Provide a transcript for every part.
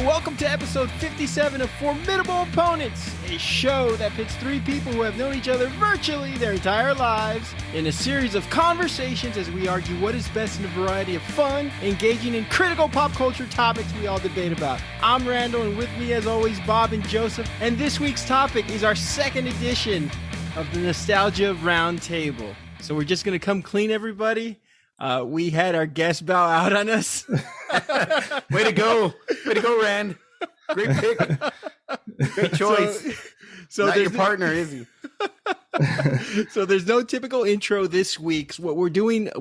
and welcome to episode 57 of Formidable Opponents, a show that pits three people who have known each other virtually their entire lives in a series of conversations as we argue what is best in a variety of fun, engaging in critical pop culture topics we all debate about. I'm Randall, and with me as always, Bob and Joseph, and this week's topic is our second edition of the Nostalgia Roundtable. So we're just going to come clean, everybody. We had our guest bow out on us. Way to go, Rand. Great pick. Great choice. So not your partner, is he? So there's no typical intro this week. What we're doing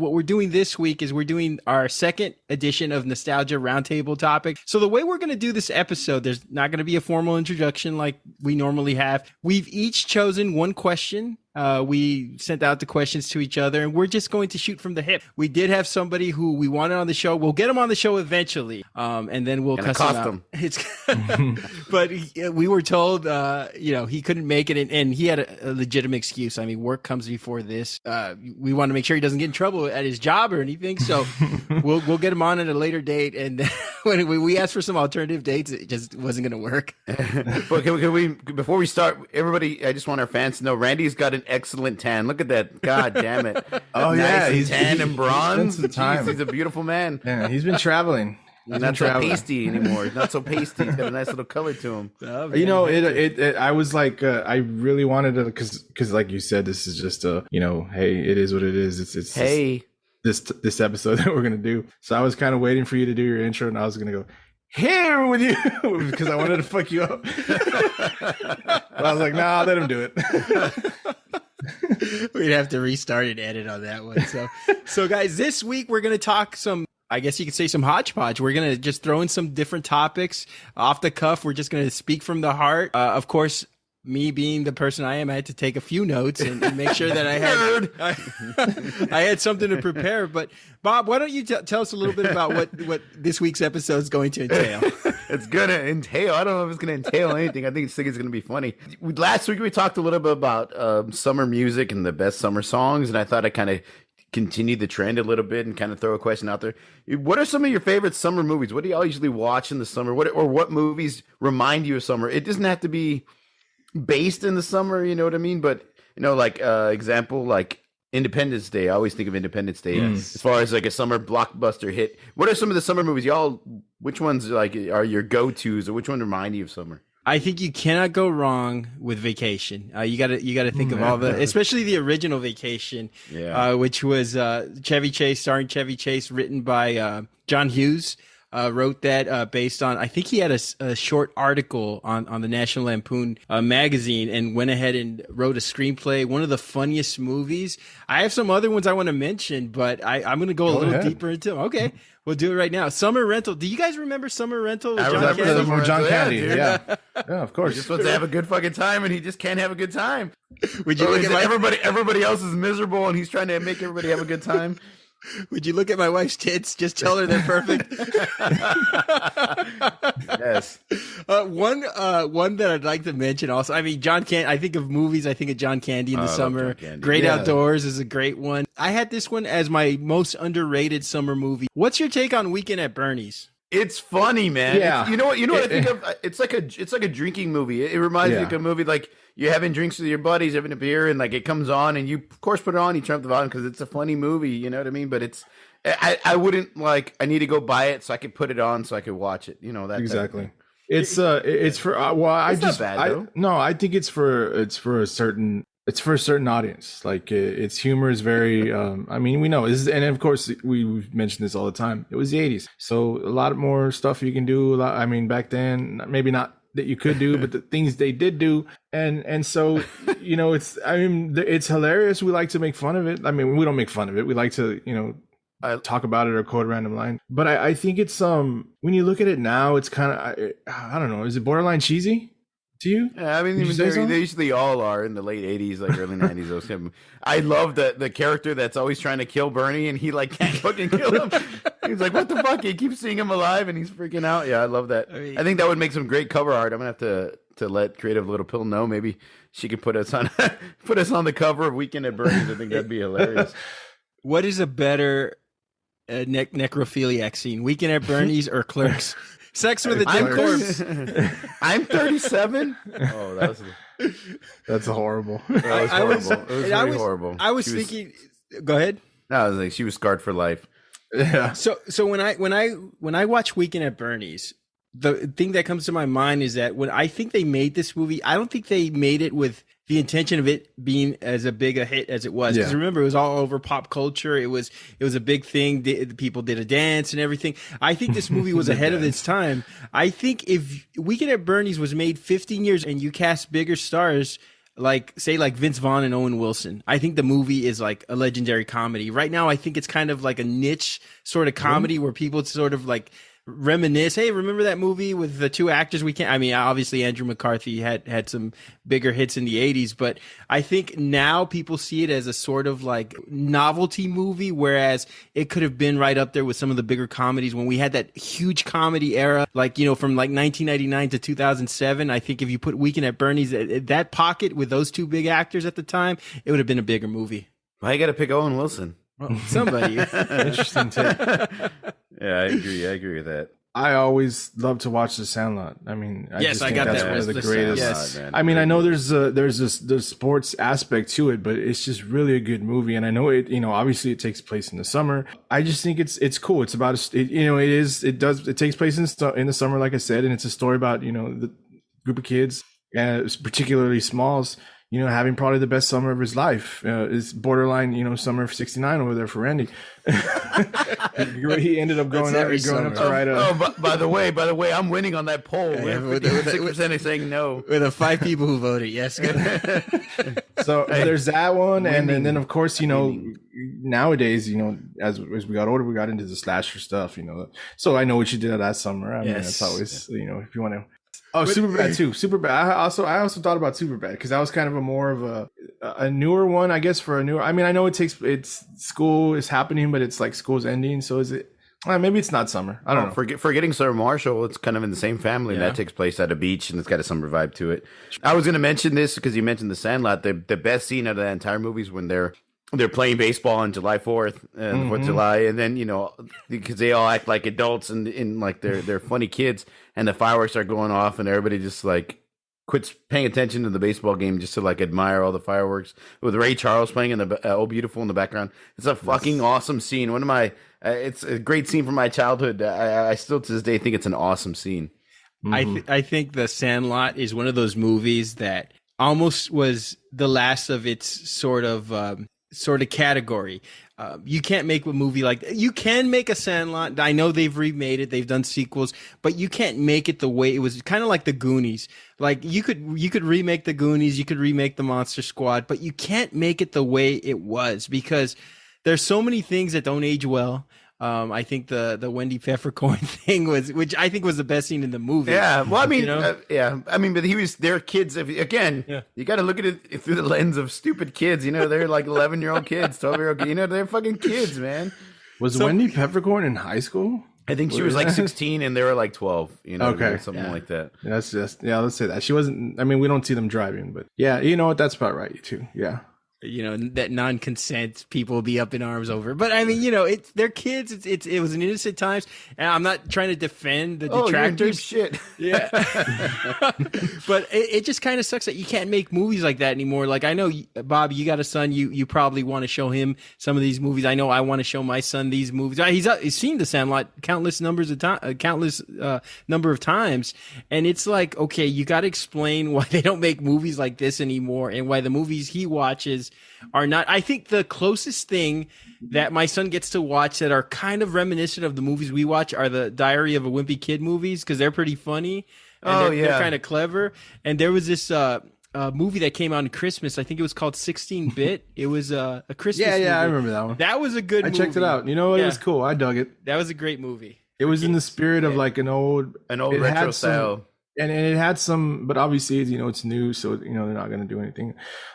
this week is we're doing our second edition of Nostalgia Roundtable topic. So the way we're going to do this episode, there's not going to be a formal introduction like we normally have. We've each chosen one question. We sent out the questions to each other, and we're just going to shoot from the hip. We did have somebody who we wanted on the show. We'll get him on the show eventually, and then we'll cuss him out. But we were told, he couldn't make it, and he had a legitimate excuse. I mean, work comes before this. We want to make sure he doesn't get in trouble at his job or anything. So we'll get him on at a later date. And when we asked for some alternative dates, it just wasn't going to work. But can we, before we start, everybody, I just want our fans to know Randy's got an excellent tan. Look at that. God damn it. Oh, nice, yeah. He's tan and bronze. Jeez, he's a beautiful man. Yeah, he's been traveling. He's not so pasty anymore. He's not so pasty. He's got a nice little color to him. Oh, I was like, I really wanted to, because like you said, this is just hey, it is what it is. It's hey, this episode that we're gonna do. So I was kind of waiting for you to do your intro, and I was gonna go here with you because I wanted to fuck you up. But I was like, nah, I'll let him do it. We'd have to restart and edit on that one. So guys, this week we're going to talk I guess you could say some hodgepodge. We're going to just throw in some different topics off the cuff. We're just going to speak from the heart. Of course, me being the person I am, I had to take a few notes and make sure that I had something to prepare. But Bob, why don't you tell us a little bit about what this week's episode is going to entail? It's going to entail. I don't know if it's going to entail anything. I think it's going to be funny. Last week we talked a little bit about summer music and the best summer songs, and I thought I kind of continue the trend a little bit and kind of throw a question out there. What are some of your favorite summer movies? What do y'all usually watch in the summer? What movies remind you of summer? It doesn't have to be based in the summer, you know what I mean? But example, like Independence Day. I always think of Independence Day as far as like a summer blockbuster hit. What are some of the summer movies which ones like are your go-tos, or which one remind you of summer? I think you cannot go wrong with Vacation. You gotta think of all especially the original Vacation, which was Chevy Chase, starring Chevy Chase, written by John Hughes. Wrote that based on, I think he had a short article on the National Lampoon magazine, and went ahead and wrote a screenplay. One of the funniest movies. I have some other ones I want to mention, but I'm going to go a little deeper into them. Okay, we'll do it right now. Summer Rental. Do you guys remember Summer Rental? I remember John Candy. Yeah, of course. He's just supposed to have a good fucking time, and he just can't have a good time. Would you look at everybody else is miserable, and he's trying to make everybody have a good time? Would you look at my wife's tits? Just tell her they're perfect. Yes. One that I'd like to mention also. I mean, I think of movies. I think of John Candy in the summer. Great Outdoors is a great one. I had this one as my most underrated summer movie. What's your take on Weekend at Bernie's? It's funny, man. Yeah. You know what I think of? It's like a drinking movie. It reminds me of a movie like you're having drinks with your buddies, having a beer, and like it comes on, and you of course put it on, you turn up the volume because it's a funny movie. You know what I mean? But I wouldn't like. I need to go buy it so I could put it on so I could watch it. You know that exactly. It's for not bad, though. I think it's for a certain audience. Like its humor is very I mean, we know this is, and of course we've mentioned this all the time. It was the 80s, so a lot more stuff you can do. I mean, back then maybe not that you could do, but the things they did do, and so it's hilarious. We like to make fun of it. I mean, we don't make fun of it. We like to talk about it or quote a random line. But I think it's when you look at it now, it's kind of I don't know. Is it borderline cheesy to you? Yeah, I mean, they usually all are in the late 80s, like early 90s. I love the character that's always trying to kill Bernie, and he like can't fucking kill him. He's like, what the fuck? He keeps seeing him alive, and he's freaking out. Yeah, I love that. I think that would make some great cover art. I'm gonna have to let Creative Little Pill know. Maybe she could put us on the cover of Weekend at Bernie's. I think that'd be hilarious. What is a better necrophiliac scene, Weekend at Bernie's or Clerks? Sex with a dead corpse. I'm 37. Oh, that's horrible. That was horrible. It was very horrible. I was thinking. Go ahead. No, I was like, she was scarred for life. Yeah. So when I watch Weekend at Bernie's, the thing that comes to my mind is that when I think they made this movie, I don't think they made it with the intention of it being as a big a hit as it was. Because remember, it was all over pop culture. It was a big thing. People did a dance and everything. I think this movie was ahead of its time. I think if Weekend at Bernie's was made 15 years and you cast bigger stars, like Vince Vaughn and Owen Wilson, I think the movie is like a legendary comedy. Right now, I think it's kind of like a niche sort of comedy where people sort of like reminisce. Hey, remember that movie with the two actors? Obviously Andrew McCarthy had some bigger hits in the 80s, but I think now people see it as a sort of like novelty movie, whereas it could have been right up there with some of the bigger comedies when we had that huge comedy era, like, from like 1999 to 2007. I think if you put Weekend at Bernie's that pocket with those two big actors at the time, it would have been a bigger movie. Why you got to pick Owen Wilson? Well, somebody. Interesting take. Yeah, I agree with that. I always love to watch The Sandlot. I mean, I got that's that one of the list. greatest. Yes. I mean, I know there's the sports aspect to it, but it's just really a good movie. And I know it, obviously it takes place in the summer. I just think it's cool. It's about it takes place in the summer, like I said, and it's a story about the group of kids, particularly Smalls, having probably the best summer of his life. Is borderline, summer of '69 over there for Randy. He ended up growing up to write a. By the way, I'm winning on that poll. With 56% is saying no. With the 5 people who voted yes. So there's that one, and then of course, nowadays, as we got older, we got into the slasher stuff. So I Know What You Did Last Summer. I mean, that's always if you want to. Oh, Superbad too. Superbad. I also thought about Superbad because that was kind of a more of a newer one, I guess, for a newer. I mean, I know it's school is happening, but it's like school's ending. So is it? Maybe it's not summer. I don't know. Forgetting Sarah Marshall, it's kind of in the same family, and that takes place at a beach, and it's got a summer vibe to it. I was going to mention this because you mentioned The Sandlot. The best scene of the entire movie is when they're playing baseball on July 4th, 4th of July, and then, because they all act like adults and like they're funny kids, and the fireworks are going off, and everybody just like quits paying attention to the baseball game just to like admire all the fireworks with Ray Charles playing in the Oh Beautiful in the background. It's a fucking awesome scene. One of my, it's a great scene from my childhood. I still to this day think it's an awesome scene. I think The Sandlot is one of those movies that almost was the last of its sort of category. You can't make a movie like that. You can make a Sandlot. I know they've remade it. They've done sequels, but you can't make it the way it was. Kind of like the Goonies. Like you could remake the Goonies. You could remake the Monster Squad, but you can't make it the way it was because there's so many things that don't age well. I think the Wendy Peppercorn thing which I think was the best scene in the movie. Yeah, well, I mean, but they're kids. You got to look at it through the lens of stupid kids. They're like 11-year-old kids, 12-year-old kids. They're fucking kids, man. Was Wendy Peppercorn in high school? I think she was like 16 and they were like 12. Okay, something like that. That's just let's say that she wasn't. I mean, we don't see them driving, but yeah, you know what? That's about right too. Yeah. That non-consent people will be up in arms over. But I mean, they're kids. It was an innocent times, and I'm not trying to defend the detractors. You're in deep shit. Yeah, but it just kind of sucks that you can't make movies like that anymore. Like I know, Bob, you got a son. You probably want to show him some of these movies. I know I want to show my son these movies. He's seen The Sandlot countless number of times, and it's like, okay, you got to explain why they don't make movies like this anymore, and why the movies he watches are not. I think the closest thing that my son gets to watch that are kind of reminiscent of the movies we watch are the Diary of a Wimpy Kid movies because they're pretty funny and they're kind of clever. And there was this movie that came out in Christmas. I think it was called 16-Bit. It was a Christmas movie. I remember that one. That was a good movie. I checked it out. It was cool. I dug it. That was a great movie. It was in the spirit of like an old retro style. And it had some, but obviously, it's new, so they're not going to do anything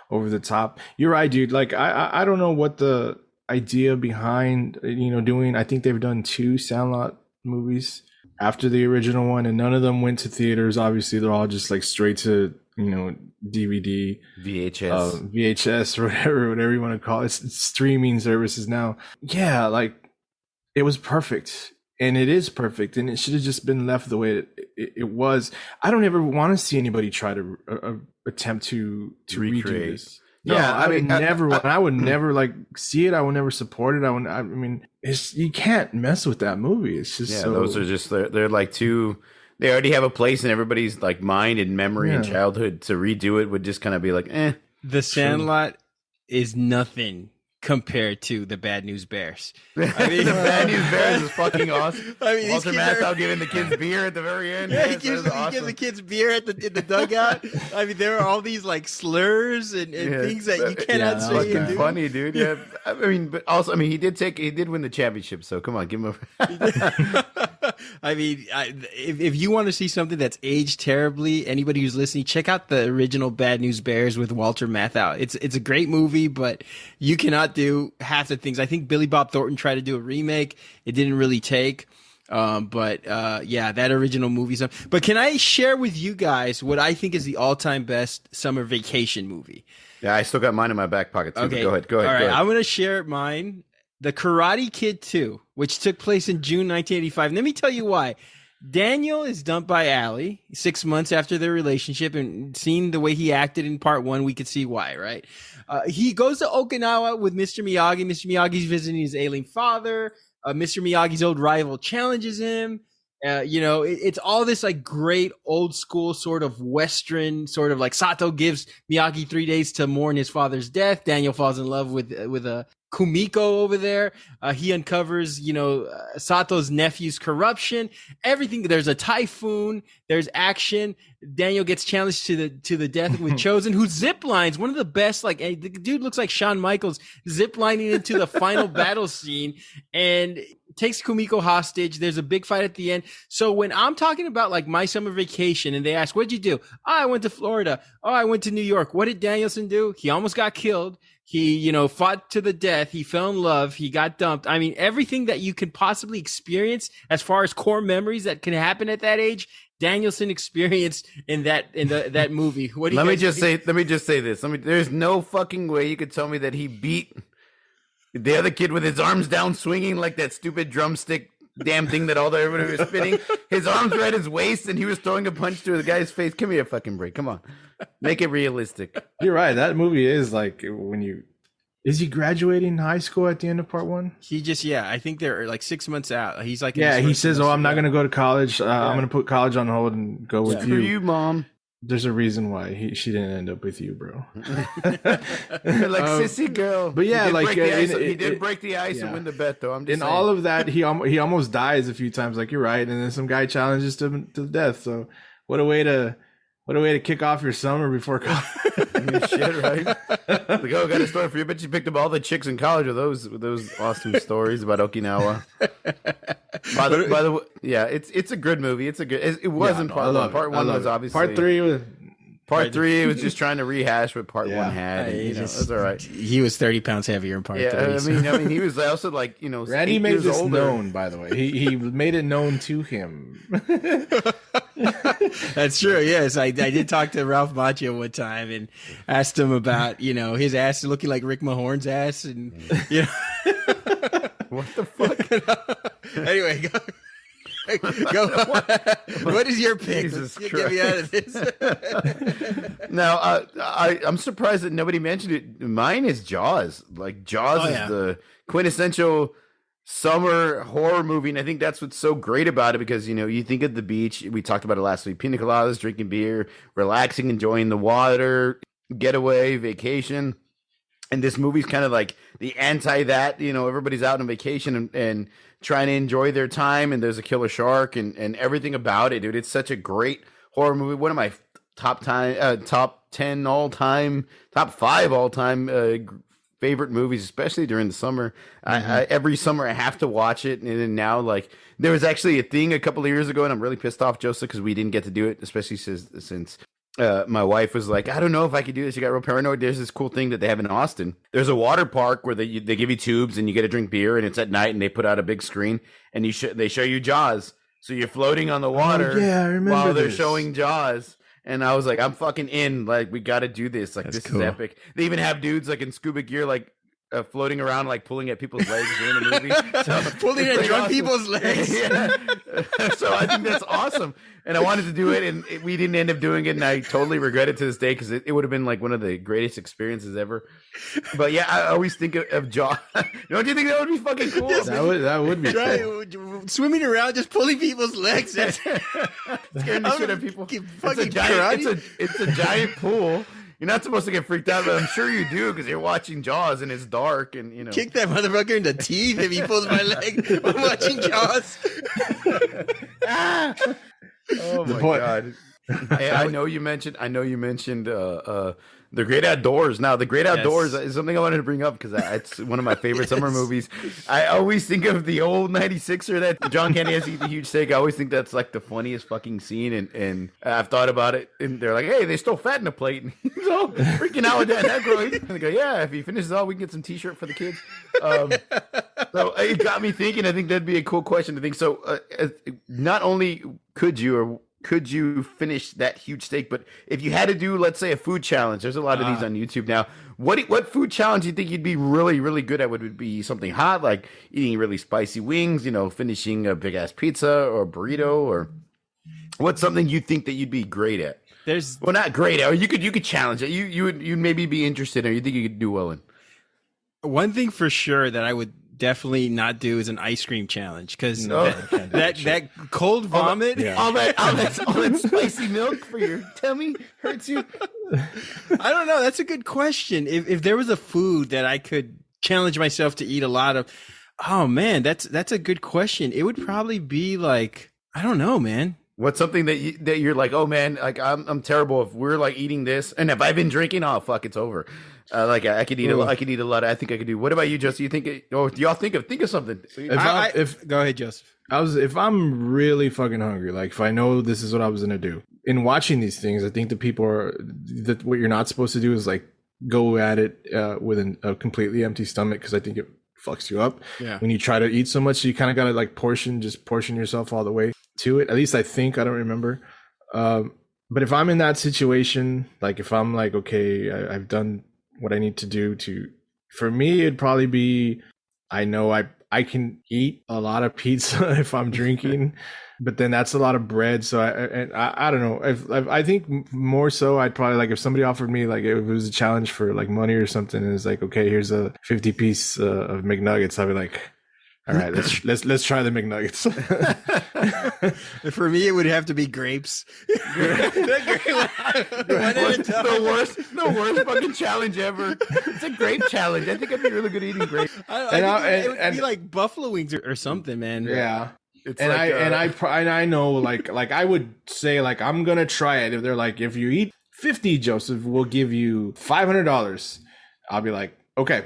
over the top. You're right, dude. Like I don't know what the idea behind doing. I think they've done 2 Sandlot movies after the original one, and none of them went to theaters. Obviously, they're all just like straight to DVD, VHS, or whatever you want to call it. It's streaming services now. Yeah, like it was perfect. and it is perfect, and it should have just been left the way it was. I don't ever want to see anybody try to attempt to redo this. No, Yeah, I would never like see it. I would never support it. I mean, you can't mess with that movie. It's just those are just they're like too. They already have a place in everybody's like mind and memory and childhood. To redo it would just kind of be like, eh. The Sandlot is nothing compared to the Bad News Bears. I mean, the Bad News Bears is fucking awesome. I mean, Walter Matthau giving the kids beer at the very end. Yeah, Yes, he gives the kids beer in the dugout. I mean, there are all these like slurs and things that you cannot say. Fucking funny, dude. Yeah, I mean, but also, I mean, he did win the championship. So come on, give him a. I mean, if you want to see something that's aged terribly, anybody who's listening, check out the original Bad News Bears with Walter Matthau. It's a great movie, but you cannot do half the things. I think Billy Bob Thornton tried to do a remake. It didn't really take. That original movie. But can I share with you guys what I think is the all-time best summer vacation movie? Yeah, I still got mine in my back pocket too. Okay. Go ahead. All right, I'm going to share mine. The Karate Kid 2, which took place in June 1985. And let me tell you why. Daniel is dumped by Allie 6 months after their relationship, and seeing the way he acted in part one, we could see why, right? He goes to Okinawa with Mr. Miyagi. Mr. Miyagi's visiting his ailing father. Mr. Miyagi's old rival challenges him. It's all this like great old school sort of Western sort of like Sato gives Miyagi 3 days to mourn his father's death. Daniel falls in love with a Kumiko over there. He uncovers, Sato's nephew's corruption. Everything. There's a typhoon. There's action. Daniel gets challenged to the death with Chosen, who zip lines. One of the best. Like the dude looks like Shawn Michaels zip lining into the final battle scene and takes Kumiko hostage. There's a big fight at the end. So when I'm talking about like my summer vacation and they ask, what'd you do? Oh, I went to Florida. Oh, I went to New York. What did Danielson do? He almost got killed. He, fought to the death. He fell in love. He got dumped. I mean, everything that you could possibly experience as far as core memories that can happen at that age, Danielson experienced in that movie. What do you Let me just say this. There's no fucking way you could tell me that he beat the other kid with his arms down swinging like that stupid drumstick damn thing that everybody was spinning. His arms were at his waist and he was throwing a punch to the guy's face. Give me a fucking break. Come on. Make it realistic. You're right. That movie is like is he graduating high school at the end of part one? He just, I think they're like 6 months out. He's like, he says, I'm not going to go to college. I'm going to put college on hold and go with you. For you, Mom. There's a reason why she didn't end up with you, bro. Like sissy girl. But yeah, he did break the ice and win the bet, though. I'm just saying. All of that, he almost dies a few times. Like, you're right, and then some guy challenges to death. So what a way to kick off your summer before college. Shit, right? Like, got a story for you. Bet you picked up all the chicks in college with those awesome stories about Okinawa. By the way, it's a good movie. It wasn't part one. Part one was obviously part three. Part three was just trying to rehash what part one had. And, it was all right. He was 30 pounds heavier in part three. I mean, he was also like, Randy made this known, by the way. He made it known to him. That's true. Yes, I did talk to Ralph Macchio one time and asked him about his ass looking like Rick Mahorn's ass, and what the fuck. Anyway, go. What is your pick? Jesus Christ. Get me out of this. Now, I'm surprised that nobody mentioned it. Mine is Jaws. Like Jaws is the quintessential summer horror movie, and I think that's what's so great about it because you think of the beach. We talked about it last week. Pina coladas, drinking beer, relaxing, enjoying the water, getaway, vacation. And this movie's kind of like the anti that. Everybody's out on vacation and trying to enjoy their time, and there's a killer shark and everything about it, dude. It's such a great horror movie. One of my top 10 all time, top 5 all time favorite movies, especially during the summer. Every summer I have to watch it, and then now there was actually a thing a couple of years ago, and I'm really pissed off, Joseph, because we didn't get to do it, especially since my wife was like, I don't know if I could do this. She got real paranoid. There's this cool thing that they have in Austin. There's a water park where they give you tubes and you get to drink beer, and it's at night, and they put out a big screen and they show you Jaws. So you're floating on the water I remember while they're showing Jaws. And I was like, I'm fucking in. Like, we got to do this. Like, this is epic. They even have dudes like in scuba gear, like floating around, like pulling at people's legs during the movie. So Pulling at drunk people's legs. Yeah. So I think that's awesome. And I wanted to do it, and we didn't end up doing it, and I totally regret it to this day because it would have been like one of the greatest experiences ever. But yeah, I always think of Jaws. Don't you think that would be fucking cool? That would be cool. Right, swimming around, just pulling people's legs. That's Scaring the shit out of people. It's a giant pool. You're not supposed to get freaked out, but I'm sure you do because you're watching Jaws and it's dark and, you know. Kick that motherfucker in the teeth if he pulls my leg while watching Jaws. Oh my God. Hey, I know you mentioned the Great Outdoors. Now, the Great Outdoors is something I wanted to bring up because it's one of my favorite summer movies. I always think of the old 96er that John Candy has to eat the huge steak. I always think that's like the funniest fucking scene. And I've thought about it. And they're like, hey, they stole fat in a plate. And he's all freaking out with Dan Aykroyd. And they go, yeah, if he finishes all, we can get some t-shirt for the kids. So it got me thinking. I think that'd be a cool question to think. So not only could you finish that huge steak, but if you had to do, let's say, a food challenge, there's a lot of these on YouTube now. What food challenge do you think you'd be really, really good at? Would it be something hot, like eating really spicy wings, finishing a big ass pizza or a burrito, or what's something you think that you'd be great at? Not great at, or you could challenge it. You'd maybe be interested in, or you think you could do well in. One thing for sure that I would definitely not do is an ice cream challenge because that cold vomit, all that spicy milk for your tummy hurts you. I don't know. That's a good question. If there was a food that I could challenge myself to eat a lot of, oh man, that's a good question. It would probably be like, I don't know, man. What's something that you're like, oh man, like I'm terrible if we're like eating this, and if I've been drinking, oh fuck, it's over. Like I could eat a lot. I think I could do. What about you, Joseph? You think? Do y'all think of something? Go ahead, Joseph. If I'm really fucking hungry, like if I know this is what I was gonna do, in watching these things, I think what you're not supposed to do is like go at it with a completely empty stomach because I think it fucks you up. Yeah. When you try to eat so much, you kind of gotta like portion yourself all the way to it. At least I think. I don't remember. But if I'm in that situation, like if I'm like, okay, I've done what I need to do for me, it'd probably be, I know I can eat a lot of pizza if I'm drinking, but then that's a lot of bread. So I don't know. I think more so I'd probably like if somebody offered me like if it was a challenge for like money or something, and it's like, okay, here's a 50 piece of McNuggets. I'd be like, all right, let's try the McNuggets. For me, it would have to be grapes. The worst fucking challenge ever. It's a grape challenge. I think I'd be really good at eating grapes. It would be like buffalo wings or something, man. Yeah. I know like I would say like I'm gonna try it. If they're like, if you eat 50, Joseph, we'll give you $500. I'll be like, okay,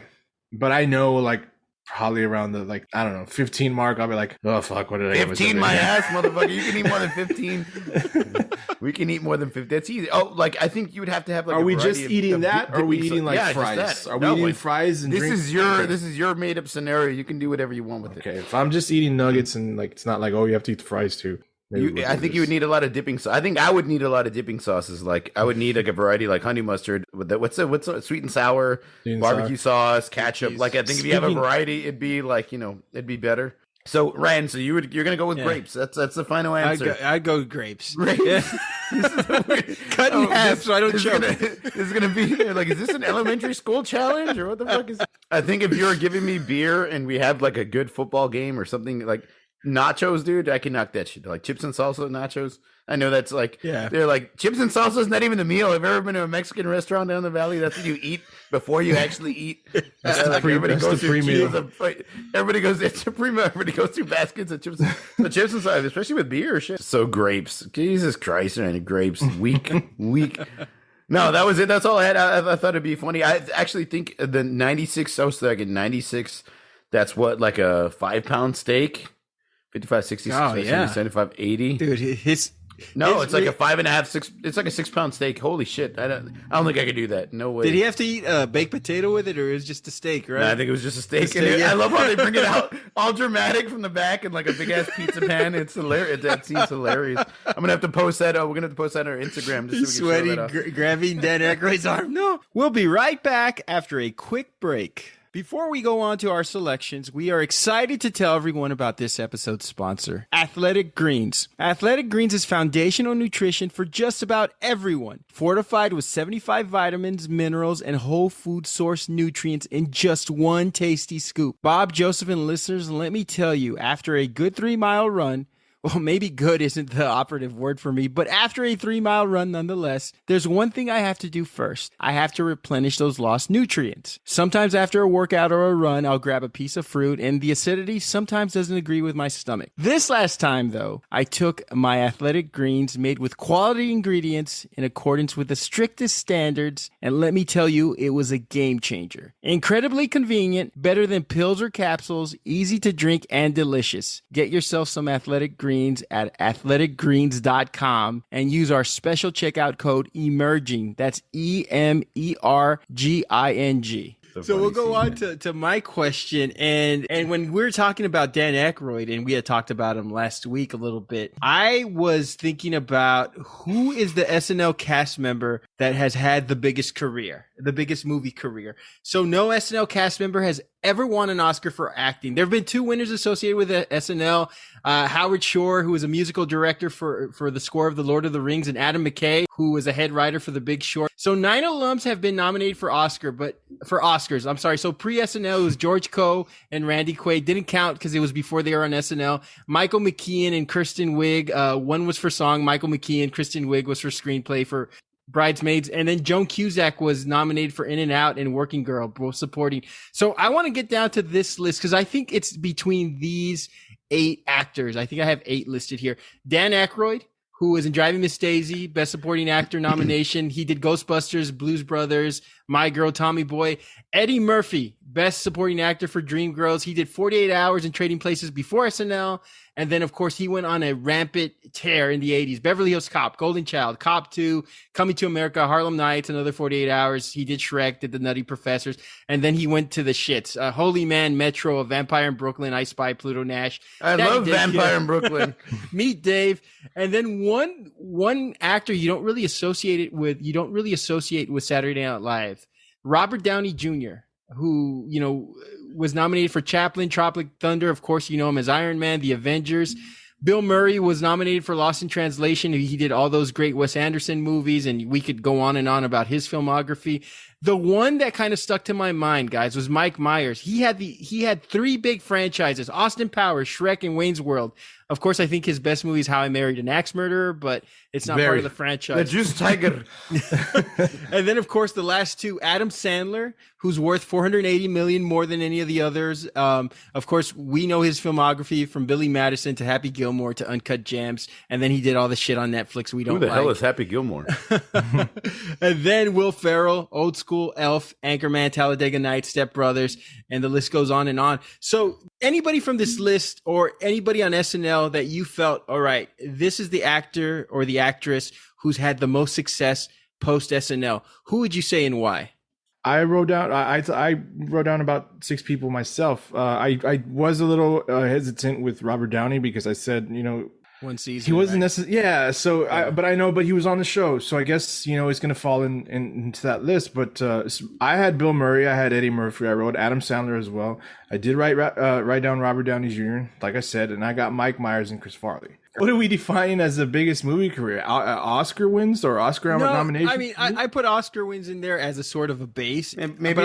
but I know like probably around the 15 mark, I'll be like, oh fuck, what did I 15 my ass, motherfucker. You can eat more than 15. We can eat more than 50. That's easy. Oh, like I think you would have to have like. Are we just eating that? Or are we eating like fries? Are we eating fries and this is your made up scenario. You can do whatever you want with it. Okay, if I'm just eating nuggets and like it's not like, oh, you have to eat the fries too. I think you would need a lot of dipping. I think I would need a lot of dipping sauces. Like I would need like a variety, like honey mustard. What's sweet and sour, barbecue sauce, ketchup. Like I think if you have a variety, it'd be like it'd be better. So Ryan, you're gonna go with grapes. That's the final answer. I'd go with grapes. Grapes. Yeah. Cut in half so I don't choke. This is gonna be like, is this an elementary school challenge or what the fuck is? I think if you're giving me beer and we have like a good football game or something like. Nachos, dude, I can knock that shit. Like chips and salsa nachos. I know that's like, they're like, chips and salsa is not even the meal. Have you ever been to a Mexican restaurant down the valley? That's what you eat before you actually eat. Everybody goes through baskets of chips. But chips and salsa, especially with beer or shit. So grapes. Jesus Christ, man, grapes. Weak. No, that was it. That's all I had. I thought it'd be funny. I actually think the 96, I was thinking 96, that's what, like a 5-pound steak? 55, 60, 75, 80. Dude, it's like a 5.5, 6. It's like a 6-pound steak. Holy shit! I don't think I could do that. No way. Did he have to eat a baked potato with it, or it was just a steak? Right? No, I think it was just a steak. I love how they bring it out all dramatic from the back in like a big ass pizza pan. It's hilarious. That seems hilarious. I'm gonna have to post that. We're gonna have to post that on our Instagram. Just so we can sweaty, grabbing Dan Aykroyd's arm. No, we'll be right back after a quick break. Before we go on to our selections, we are excited to tell everyone about this episode's sponsor, Athletic Greens. Athletic Greens is foundational nutrition for just about everyone, fortified with 75 vitamins, minerals, and whole food source nutrients in just one tasty scoop. Bob, Joseph, and listeners, let me tell you, after a good 3-mile run, well, maybe good isn't the operative word for me, but after a 3-mile run nonetheless, there's one thing I have to do first. I have to replenish those lost nutrients. Sometimes after a workout or a run, I'll grab a piece of fruit, and the acidity sometimes doesn't agree with my stomach. This last time, though, I took my Athletic Greens made with quality ingredients in accordance with the strictest standards, and let me tell you, it was a game changer. Incredibly convenient, better than pills or capsules, easy to drink, and delicious. Get yourself some Athletic Greens at athleticgreens.com and use our special checkout code EMERGING. That's EMERGING. So we'll go on to my question. And when we were talking about Dan Aykroyd, and we had talked about him last week a little bit, I was thinking about who is the SNL cast member that has had the biggest career, the biggest movie career. So no SNL cast member has ever won an Oscar for acting. There have been 2 winners associated with SNL. Howard Shore, who was a musical director for the score of The Lord of the Rings, and Adam McKay, who was a head writer for The Big Short. So 9 alums have been nominated for Oscars. I'm sorry. So pre-SNL, it was George Coe and Randy Quaid. Didn't count because it was before they were on SNL. Michael McKean and Kristen Wiig. One was for song. Michael McKean. Kristen Wiig was for screenplay for Bridesmaids. And then Joan Cusack was nominated for In and Out and Working Girl, both supporting. So I want to get down to this list because I think it's between these 8 actors. I think I have 8 listed here. Dan Aykroyd, who was in Driving Miss Daisy, Best Supporting Actor nomination. He did Ghostbusters, Blues Brothers, My Girl, Tommy Boy. Eddie Murphy, Best Supporting Actor for Dreamgirls. He did 48 Hours and Trading Places before SNL. And then, of course, he went on a rampant tear in the 80s. Beverly Hills Cop, Golden Child, Cop 2, Coming to America, Harlem Nights, another 48 Hours. He did Shrek, did The Nutty Professors. And then he went to the shits. Holy Man, Metro, A Vampire in Brooklyn, I Spy, Pluto Nash. I love Vampire in Brooklyn. Meet Dave. And then one actor you don't really associate with Saturday Night Live. Robert Downey Jr., who, was nominated for Chaplin, Tropic Thunder. Of course, you know him as Iron Man, The Avengers. Bill Murray was nominated for Lost in Translation. He did all those great Wes Anderson movies, and we could go on and on about his filmography. The one that kind of stuck to my mind, guys, was Mike Myers. He had 3 big franchises: Austin Powers, Shrek, and Wayne's World. Of course, I think his best movie is How I Married an Axe Murderer, but it's not part of the franchise. The Juice Tiger. And then, of course, the last 2, Adam Sandler, who's worth $480 million more than any of the others. Of course, we know his filmography from Billy Madison to Happy Gilmore to Uncut Gems, and then he did all the shit on Netflix we don't like. Who the hell is Happy Gilmore? And then Will Ferrell, Old School, Elf, Anchorman, Talladega Nights, Step Brothers, and the list goes on and on. So anybody from this list or anybody on SNL that you felt, all right, this is the actor or the actress who's had the most success post SNL, who would you say and why? I wrote down. I wrote down about 6 people myself. I was a little hesitant with Robert Downey because I said, one season he wasn't necessarily. Yeah. So, but he was on the show. So I guess it's going to fall into that list. But I had Bill Murray. I had Eddie Murphy. I wrote Adam Sandler as well. I did write down Robert Downey Jr. like I said, and I got Mike Myers and Chris Farley. What are we defining as the biggest movie career? Oscar wins or Oscar nominations? I mean, I put Oscar wins in there as a sort of a base. Maybe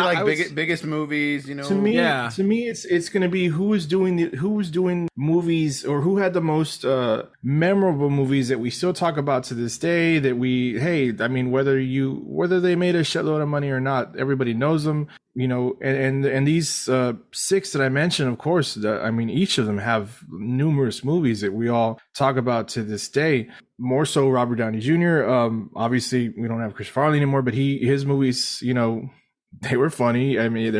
biggest movies, To me, it's going to be who was doing movies or who had the most memorable movies that we still talk about to this day. That whether they made a shitload of money or not, everybody knows them. And these 6 that I mentioned, of course, each of them have numerous movies that we all talk about to this day. More so Robert Downey Jr. Obviously, we don't have Chris Farley anymore, but his movies, they were funny. I mean,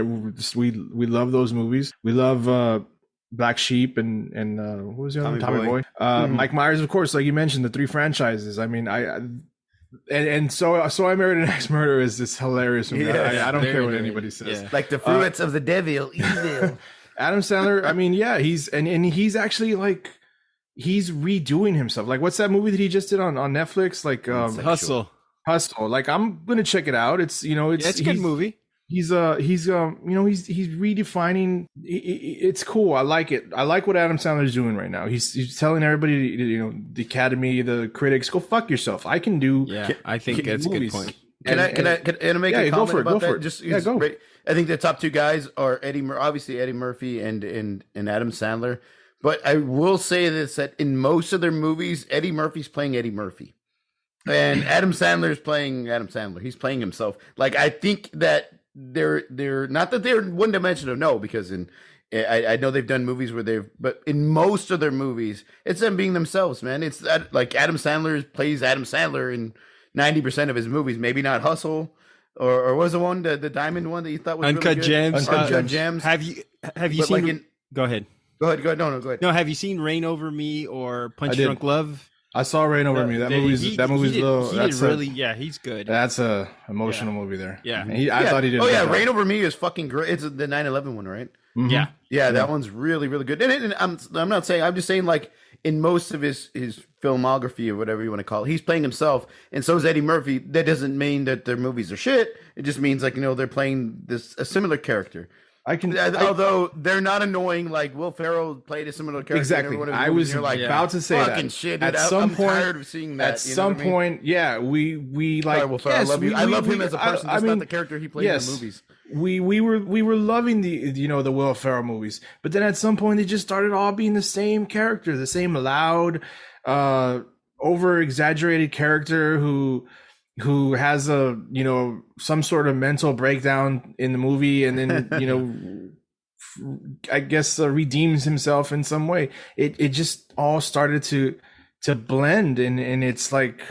we love those movies. We love Black Sheep and what was the other one? Tommy Boy. Mike Myers, of course, like you mentioned, the 3 franchises. I mean, So I Married an Axe Murderer is this hilarious movie. I don't care what anybody says. Yeah. Like the fruits of the devil, evil. Adam Sandler, he's actually he's redoing himself. Like, what's that movie that he just did on Netflix? Like Hustle. Like, I'm gonna check it out. It's it's a good movie. he's he's redefining. It's cool. I like it. I like what Adam Sandler's doing right now. He's telling everybody, the Academy, the critics, go fuck yourself. I can do. Yeah, I think that's a good point. Can I make a comment about that? Just go. I think the top two guys are obviously Eddie Murphy and Adam Sandler. But I will say this, that in most of their movies, Eddie Murphy's playing Eddie Murphy. And Adam Sandler's playing Adam Sandler. He's playing himself. Like, I think that they're not that they're one dimensional, no, because I know they've done movies where but in most of their movies, it's them being themselves, man. It's that, like, Adam Sandler plays Adam Sandler in 90% of his movies. Maybe not Hustle, or what was the one, the diamond one that you thought was Uncut really good? Gems. Uncut Gems. Have you seen? Like go ahead. Go ahead. No, go ahead. No, have you seen Reign Over Me or Punch Drunk Love? I saw Reign Over Me. That movie's he's good. That's a emotional movie there. Yeah. I thought he did. Oh yeah, Reign Over Me is fucking great. It's the 9/11 one, right? Mm-hmm. Yeah, that one's really, really good. And I'm not saying, I'm just saying, like, in most of his filmography or whatever you want to call it, he's playing himself, and so is Eddie Murphy. That doesn't mean that their movies are shit. It just means, like, they're playing a similar character. Although they're not annoying, like Will Ferrell played a similar character. Exactly. I was about to say fucking that. Shit, dude. I'm tired of seeing that. At some point, we like. Sorry, Will Ferrell, I love you. I love him as a person. That's not the character he played in the movies. We were loving the Will Ferrell movies, but then at some point they just started all being the same character, the same loud, over exaggerated character who has some sort of mental breakdown in the movie, and then I guess redeems himself in some way. It just all started to blend, and it's like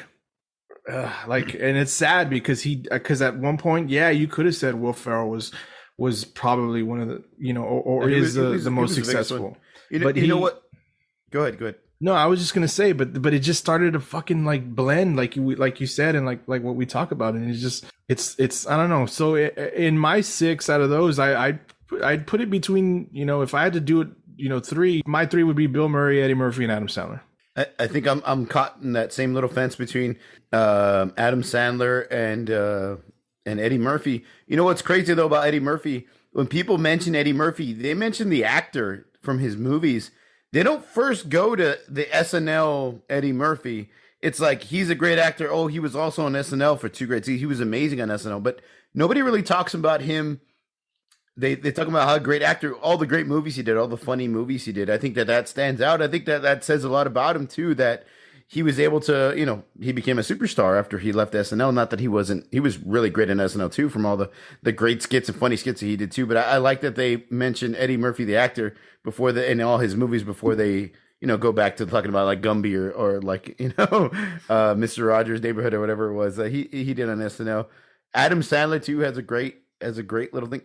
and it's sad because at one point, you could have said Will Ferrell was probably one of the or is the most successful. But you know what? Go ahead. No, I was just gonna say, but it just started to fucking like blend, like you said, and like what we talk about, and it's I don't know. So in my 6 out of those, I'd put it between, if I had to do it, 3, my 3 would be Bill Murray, Eddie Murphy, and Adam Sandler. I think I'm caught in that same little fence between Adam Sandler and Eddie Murphy. You know what's crazy though about Eddie Murphy? When people mention Eddie Murphy, they mention the actor from his movies. They don't first go to the SNL Eddie Murphy. It's like, he's a great actor. Oh, he was also on SNL for 2 great seasons. He was amazing on SNL, but nobody really talks about him. They talk about how great actor, all the great movies he did, all the funny movies he did. I think that stands out. I think that says a lot about him too, that he was able to, he became a superstar after he left SNL. Not that he was really great in SNL too, from all the great skits and funny skits that he did too. But I like that they mentioned Eddie Murphy, the actor, in all his movies before they, go back to talking about like Gumby or like, Mr. Rogers' Neighborhood or whatever it was that he did on SNL. Adam Sandler too has a great little thing.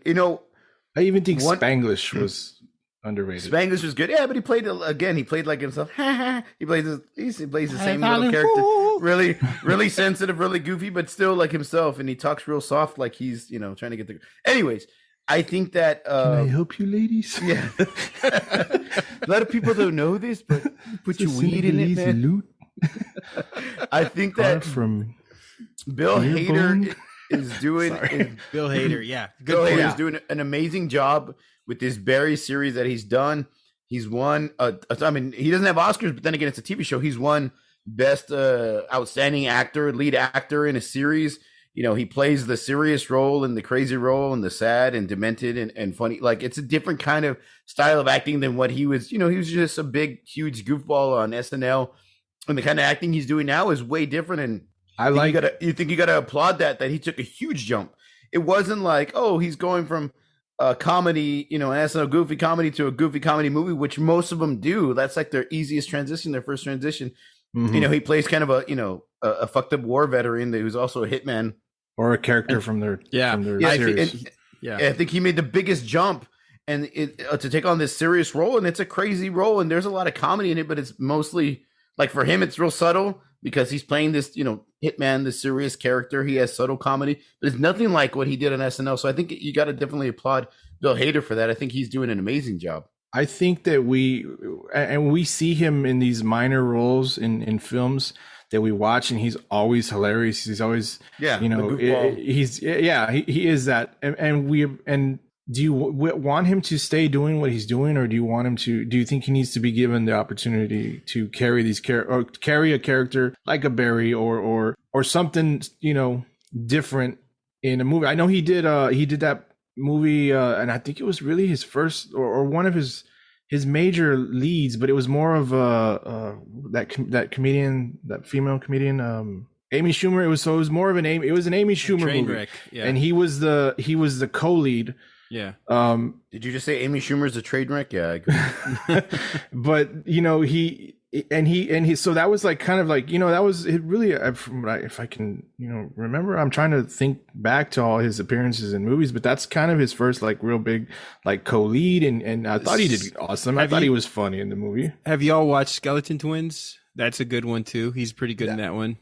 I even think Spanglish was underrated. Spanglish was good, but he played like himself. he plays the same little character, really, really sensitive, really goofy, but still like himself, and he talks real soft, like he's trying to get the. Anyways, I think that. Can I help you, ladies? Yeah. A lot of people don't know this, but put your weed in it, man. Loot. I think that from Bill Hader is doing. Bill Hader, yeah, Bill Hader is doing an amazing job with this Barry series that he's done. He's won. I mean, he doesn't have Oscars, but then again, it's a TV show. He's won Best Outstanding Actor, Lead Actor in a Series. He plays the serious role and the crazy role and the sad and demented and funny. Like, it's a different kind of style of acting than what he was. He was just a big, huge goofball on SNL. And the kind of acting he's doing now is way different. And you think you got to applaud that he took a huge jump. It wasn't like, oh, he's going from a comedy, an SNL goofy comedy to a goofy comedy movie, which most of them do. That's like their easiest transition, their first transition. Mm-hmm. He plays kind of a fucked up war veteran who's also a hitman. Or a character from their series. I think he made the biggest jump and to take on this serious role, and it's a crazy role, and there's a lot of comedy in it, but it's mostly like, for him, it's real subtle because he's playing this, hitman, this serious character. He has subtle comedy, but it's nothing like what he did on SNL. So I think you got to definitely applaud Bill Hader for that. I think he's doing an amazing job. I think that we see him in these minor roles in films that we watch, and he's always hilarious. He's always, Yeah, you know, the goofball. he is that. And do you want him to stay doing what he's doing, or do you think he needs to be given the opportunity to carry carry a character like a Barry or something, you know, different in a movie? I know he did that movie, and I think it was really his first or one of his major leads, but it was more of that comedian, that female comedian, Amy Schumer. It was more of an Amy Schumer movie. Trainwreck, yeah. And he was the co-lead. Yeah. Did you just say Amy Schumer's a trade wreck? Yeah, I agree. But you know, he so that was like kind of like, you know, that was it really, if I can, you know, remember, I'm trying to think back to all his appearances in movies, but that's kind of his first like real big like co-lead, and I thought he did awesome. I thought he was funny in the movie. Have y'all watched Skeleton Twins? That's a good one too. He's pretty good in that one.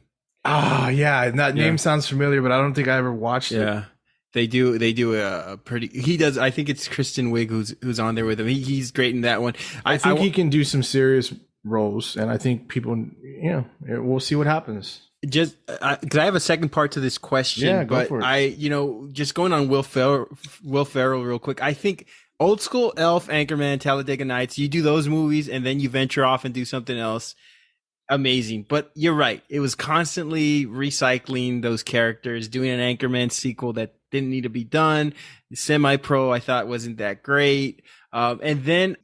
Oh yeah, that name sounds familiar, but I don't think I ever watched it. Yeah. They do a pretty. He does. I think it's Kristen Wiig who's on there with him. He's great in that one. I think he can do some serious roles, and I think people, you know, we'll see what happens. Just because I have a second part to this question, Yeah, go but for it. you know, just going on Will Ferrell real quick. I think old school Elf, Anchorman, Talladega Nights. You do those movies, and then you venture off and do something else. Amazing. But you're right. It was constantly recycling those characters, doing an Anchorman sequel that didn't need to be done. Semi-Pro, I thought wasn't that great. And then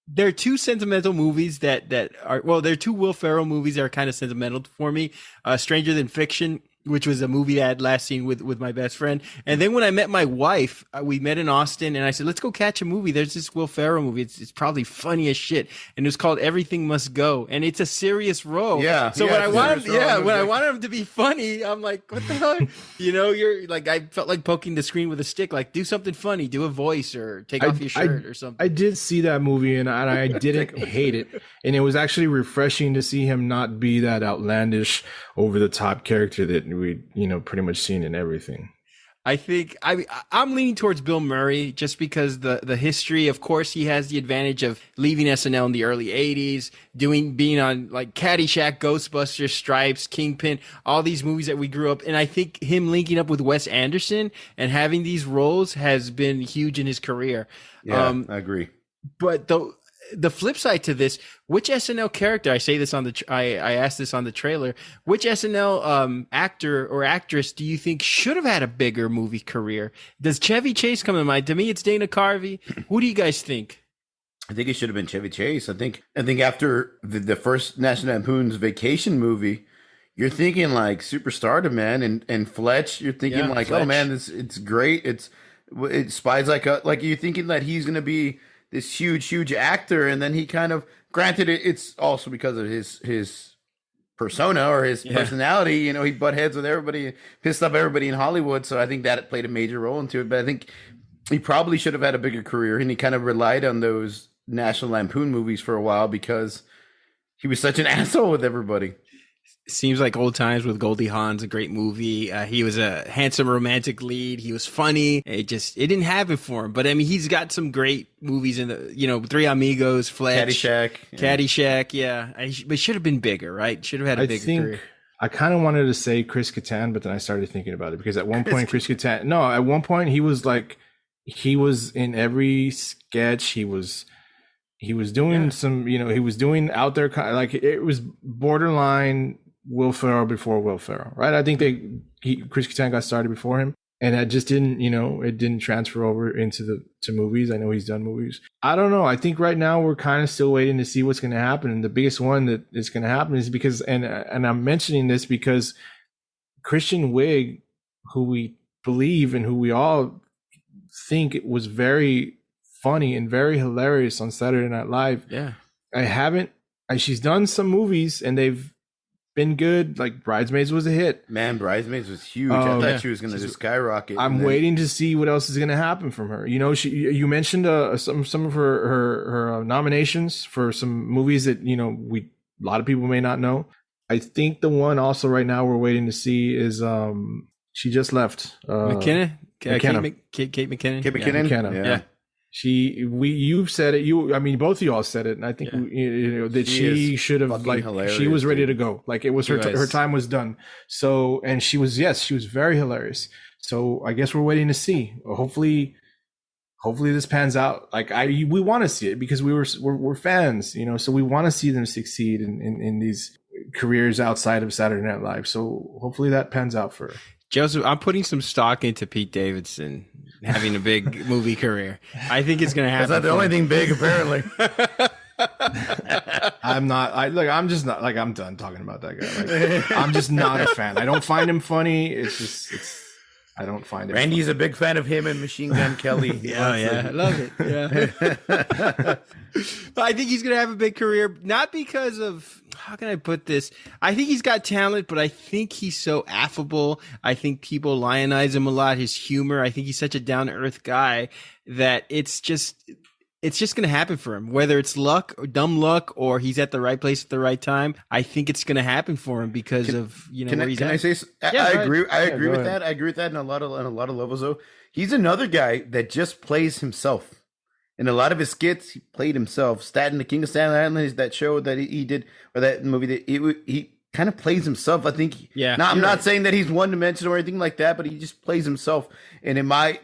there are two sentimental movies that are, well, there are two Will Ferrell movies that are kind of sentimental for me. Stranger Than Fiction, which was a movie I had last seen with my best friend. And then when I met my wife, we met in Austin, and I said, let's go catch a movie. There's this Will Ferrell movie. It's probably funny as shit. And it was called Everything Must Go. And it's a serious role. Yeah. So when I wanted him to be funny, I'm like, what the hell? You know, you're like, I felt like poking the screen with a stick. Like, do something funny, do a voice, or take off your shirt or something. I did see that movie, and I didn't hate it. And it was actually refreshing to see him not be that outlandish, over the top character that we, you know, pretty much seen in everything. I think I'm leaning towards Bill Murray just because the history. Of course, he has the advantage of leaving SNL in the early '80s, being on like Caddyshack, Ghostbusters, Stripes, Kingpin, all these movies that we grew up. And I think him linking up with Wes Anderson and having these roles has been huge in his career. Yeah, I agree. But the flip side to this, which SNL character, I say this on I asked this on the trailer, which SNL actor or actress do you think should have had a bigger movie career? Does Chevy Chase come to mind? To me, it's Dana Carvey. Who do you guys think? I think it should have been Chevy Chase. I think after the first National Lampoon's Vacation movie, you're thinking like superstardom, man, and Fletch. You're thinking like, Fletch. Oh man, it's great. It Spies like you're thinking that he's gonna be this huge actor, and then he kind of, granted it's also because of his persona or his personality, you know, he butt heads with everybody, pissed off everybody in Hollywood, so I think that played a major role into it. But I think he probably should have had a bigger career, and he kind of relied on those National Lampoon movies for a while because he was such an asshole with everybody. Seems like Old Times with Goldie Hawn's a great movie. He was a handsome romantic lead. He was funny. It didn't happen for him. But I mean, he's got some great movies in the, you know, Three Amigos, Fletch, Caddyshack. Yeah. But should have been bigger, right? Should have had a bigger career. I kind of wanted to say Chris Kattan, but then I started thinking about it because at one point at one point he was like, he was in every sketch. He was doing some, you know, he was doing out there, like it was borderline Will Ferrell before Will Ferrell, right? I think Chris Kattan got started before him, and that just didn't, you know, it didn't transfer over to movies. I know he's done movies. I don't know. I think right now we're kind of still waiting to see what's going to happen, and the biggest one that is going to happen is because, and I'm mentioning this because Christian Wiig, who we believe and who we all think was very funny and very hilarious on Saturday Night Live. Yeah, she's done some movies and they've been good. Like Bridesmaids was a hit. Man, Bridesmaids was huge. I thought she was going to just skyrocket. I'm waiting to see what else is going to happen from her. You know, you mentioned some of her nominations for some movies that, you know, a lot of people may not know. I think the one also right now we're waiting to see is she just left. McKenna? McKenna. Kate McKinnon. Kate McKinnon. Yeah. You've said it. I mean, both of you all said it, and I think that she should have she was ready to go. Like it was her time was done. So, and she was very hilarious. So I guess we're waiting to see. Hopefully this pans out. Like we want to see it because we're fans, so we want to see them succeed in these careers outside of Saturday Night Live. So hopefully that pans out for her. Joseph, I'm putting some stock into Pete Davidson having a big movie career. I think it's going to happen. That's not the only thing big, apparently. I'm not. I'm just not. Like, I'm done talking about that guy. Like, I'm just not a fan. I don't find him funny. I don't find it. Randy's a big fan of him and Machine Gun Kelly. I love it. Yeah. But I think he's going to have a big career, not because of, how can I put this? I think he's got talent, but I think he's so affable. I think people lionize him a lot. His humor. I think he's such a down to earth guy that it's just going to happen for him. Whether it's luck or dumb luck or he's at the right place at the right time, I think it's going to happen for him because of where he's at. I say? I agree. I agree with that. I agree with that in a lot of levels. Though he's another guy that just plays himself. In a lot of his skits, he played himself. The King of Staten Island is that show that he did, or that movie that he kind of plays himself. I think. Yeah. Now, I'm not saying that he's one dimensional or anything like that, but he just plays himself, and it might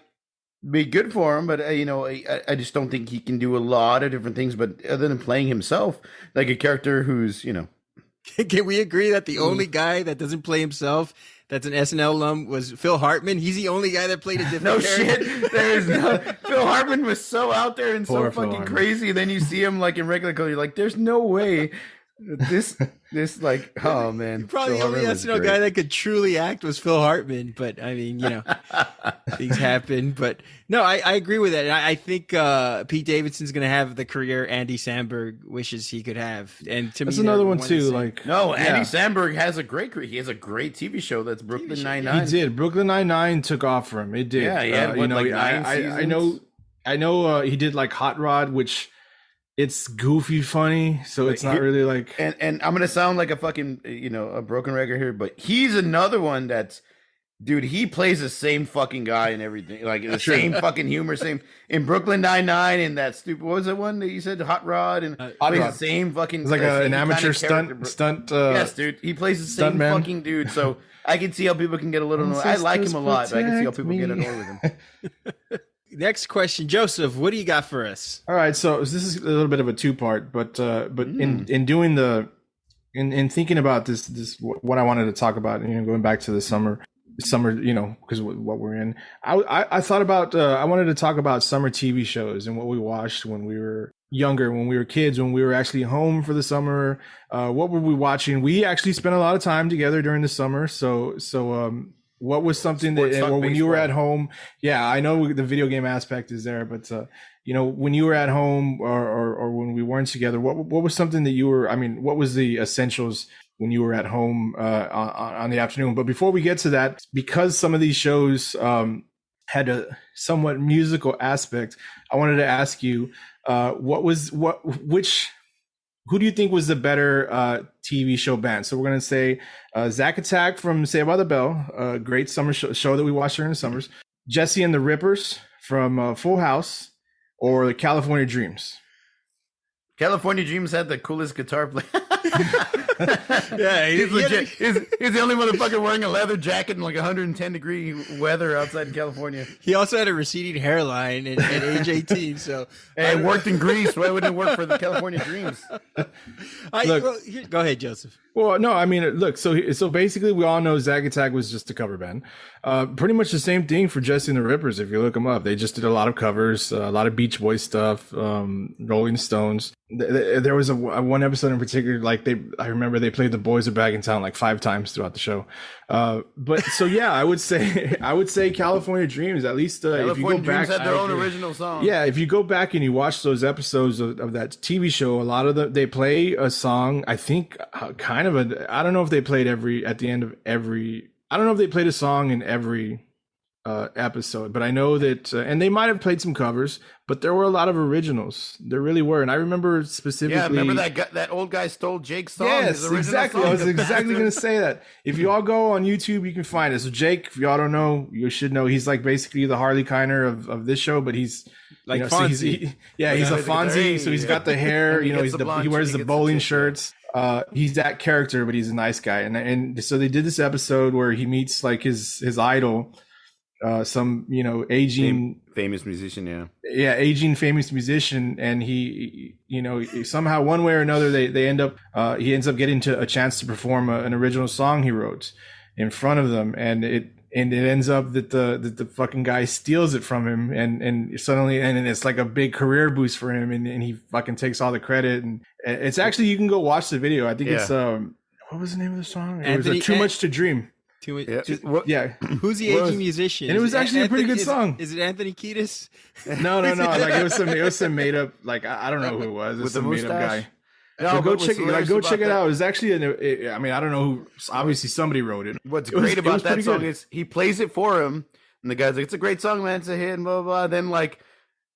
be good for him, but I just don't think he can do a lot of different things. But other than playing himself, like a character who's Can we agree that the only guy that doesn't play himself that's an SNL alum was Phil Hartman? He's the only guy that played a different character. Shit. There's no Phil Hartman was so out there and so fucking crazy. Then you see him like in regular color, you're like, there's no way this like, oh man. Probably the only SNL guy that could truly act was Phil Hartman, but I mean, things happen. But no, I agree with that. And I think Pete Davidson's going to have the career Andy Samberg wishes he could have. And to that's me, another one too. Like, no, Andy Samberg has a great career. He has a great TV show that's Brooklyn Nine-Nine. He did. Brooklyn Nine-Nine took off for him. It did. Yeah, he had 9 seasons? I know. He did like Hot Rod, which. It's goofy funny, so it's not really like. And I'm gonna sound like a fucking a broken record here, but he's another one that's, dude. He plays the same fucking guy and everything, like the same fucking humor, same in Brooklyn Nine-Nine and that stupid. What was that one that you said, Hot Rod, and plays the same fucking. It's like an amateur stunt. Yes, dude. He plays the same fucking dude. So I can see how people can get a little annoyed. I like him a lot, but I can see how people get annoyed with him. Next question, Joseph, what do you got for us? All right, so this is a little bit of a two-part, but in doing in thinking about this what I wanted to talk about, going back to the summer, because what we're in, I thought about I wanted to talk about summer TV shows and what we watched when we were younger, when we were kids, when we were actually home for the summer. What were we watching? We actually spent a lot of time together during the summer, so what was something when you were at home? Yeah, I know the video game aspect is there, but when you were at home or when we weren't together, what was something that you were? I mean, what was the essentials when you were at home on the afternoon? But before we get to that, because some of these shows had a somewhat musical aspect, I wanted to ask you, who do you think was the better TV show band? So we're going to say Zack Attack from Saved by the Bell, a great summer show that we watched during the summers. Jesse and the Rippers from Full House, or the California Dreams. California Dreams had the coolest guitar player. Yeah, he's legit. He's the only motherfucker wearing a leather jacket in like 110-degree weather outside in California. He also had a receding hairline at age 18. So it worked in Greece. Why wouldn't it work for the California Dreams? Go ahead, Joseph. Well, no, I mean, look. So basically, we all know Zack Attack was just a cover band. Pretty much the same thing for Jesse and the Rippers. If you look them up, they just did a lot of covers, a lot of Beach Boys stuff, Rolling Stones. There was one episode in particular, like I remember they played The Boys Are Back in Town like 5 times throughout the show. But so yeah, I would say California Dreams. At least if you go back, had their own original song. Yeah, if you go back and you watch those episodes of that TV show, a lot of they play a song. I think kind of I don't know if they played I don't know if they played a song in every episode, but I know that, and they might have played some covers, but there were a lot of originals. There really were, and I remember specifically. Yeah, remember that guy, that old guy stole Jake's song. Yes, exactly. Song. I was exactly going to say that. If you all go on YouTube, you can find it. So Jake, if y'all don't know, you should know. He's like basically the Harley Kiner of this show, but he's like Fonzie. So he's a Fonzie. So he's got the hair. You know, he wears the bowling shirts. He's that character, but he's a nice guy. And so they did this episode where he meets like his idol. Some aging famous musician, aging famous musician, and he somehow one way or another they end up he ends up getting a chance to perform an original song he wrote in front of them, and it ends up that the fucking guy steals it from him, and suddenly and it's like a big career boost for him, and he fucking takes all the credit, and it's actually, you can go watch the video. I think it's what was the name of the song? It was Too Much to Dream. Who's the aging musician? And it was actually a pretty good song. Is it Anthony Kiedis? No. Like it was some made up. Like I don't know who it was. It's some made up guy. No, so go check it out. It's actually I don't know who. Obviously, somebody wrote it. What's great about that song is he plays it for him, and the guy's like, "It's a great song, man. It's a hit." And blah blah. Then like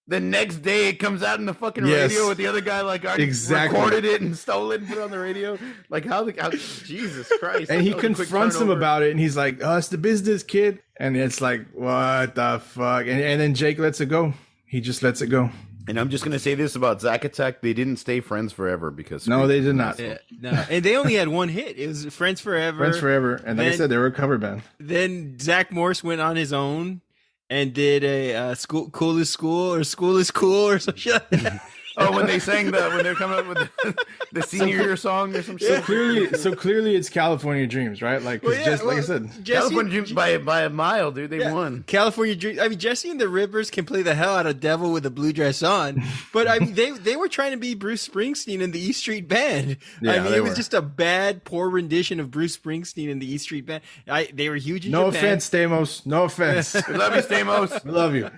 the next day, it comes out in the fucking radio with the other guy like already recorded it and stole it and put it on the radio. Like how Jesus Christ! And he confronts him about it, and he's like, "Oh, it's the business, kid." And it's like, what the fuck? And then Jake lets it go. He just lets it go. And I'm just gonna say this about Zack Attack: they didn't stay friends forever because no, they did not. Yeah, no, and they only had one hit. It was Friends Forever. Friends Forever, and like I said, they were a cover band. Then Zach Morse went on his own and did a Cool is School or School is Cool or some shit like that. Oh, when they sang when they're coming up with the senior year song or some shit. So clearly it's California Dreams, right? Like, like I said, Jesse, California Dreams by a mile, dude. They won. California Dreams. I mean, Jesse and the Rippers can play the hell out of Devil with a Blue Dress On, but I mean, they were trying to be Bruce Springsteen in the E Street Band. Yeah, I mean, it was just a bad, poor rendition of Bruce Springsteen in the E Street Band. They were huge in Japan. No offense, Stamos. No offense. We love you, Stamos. We love you.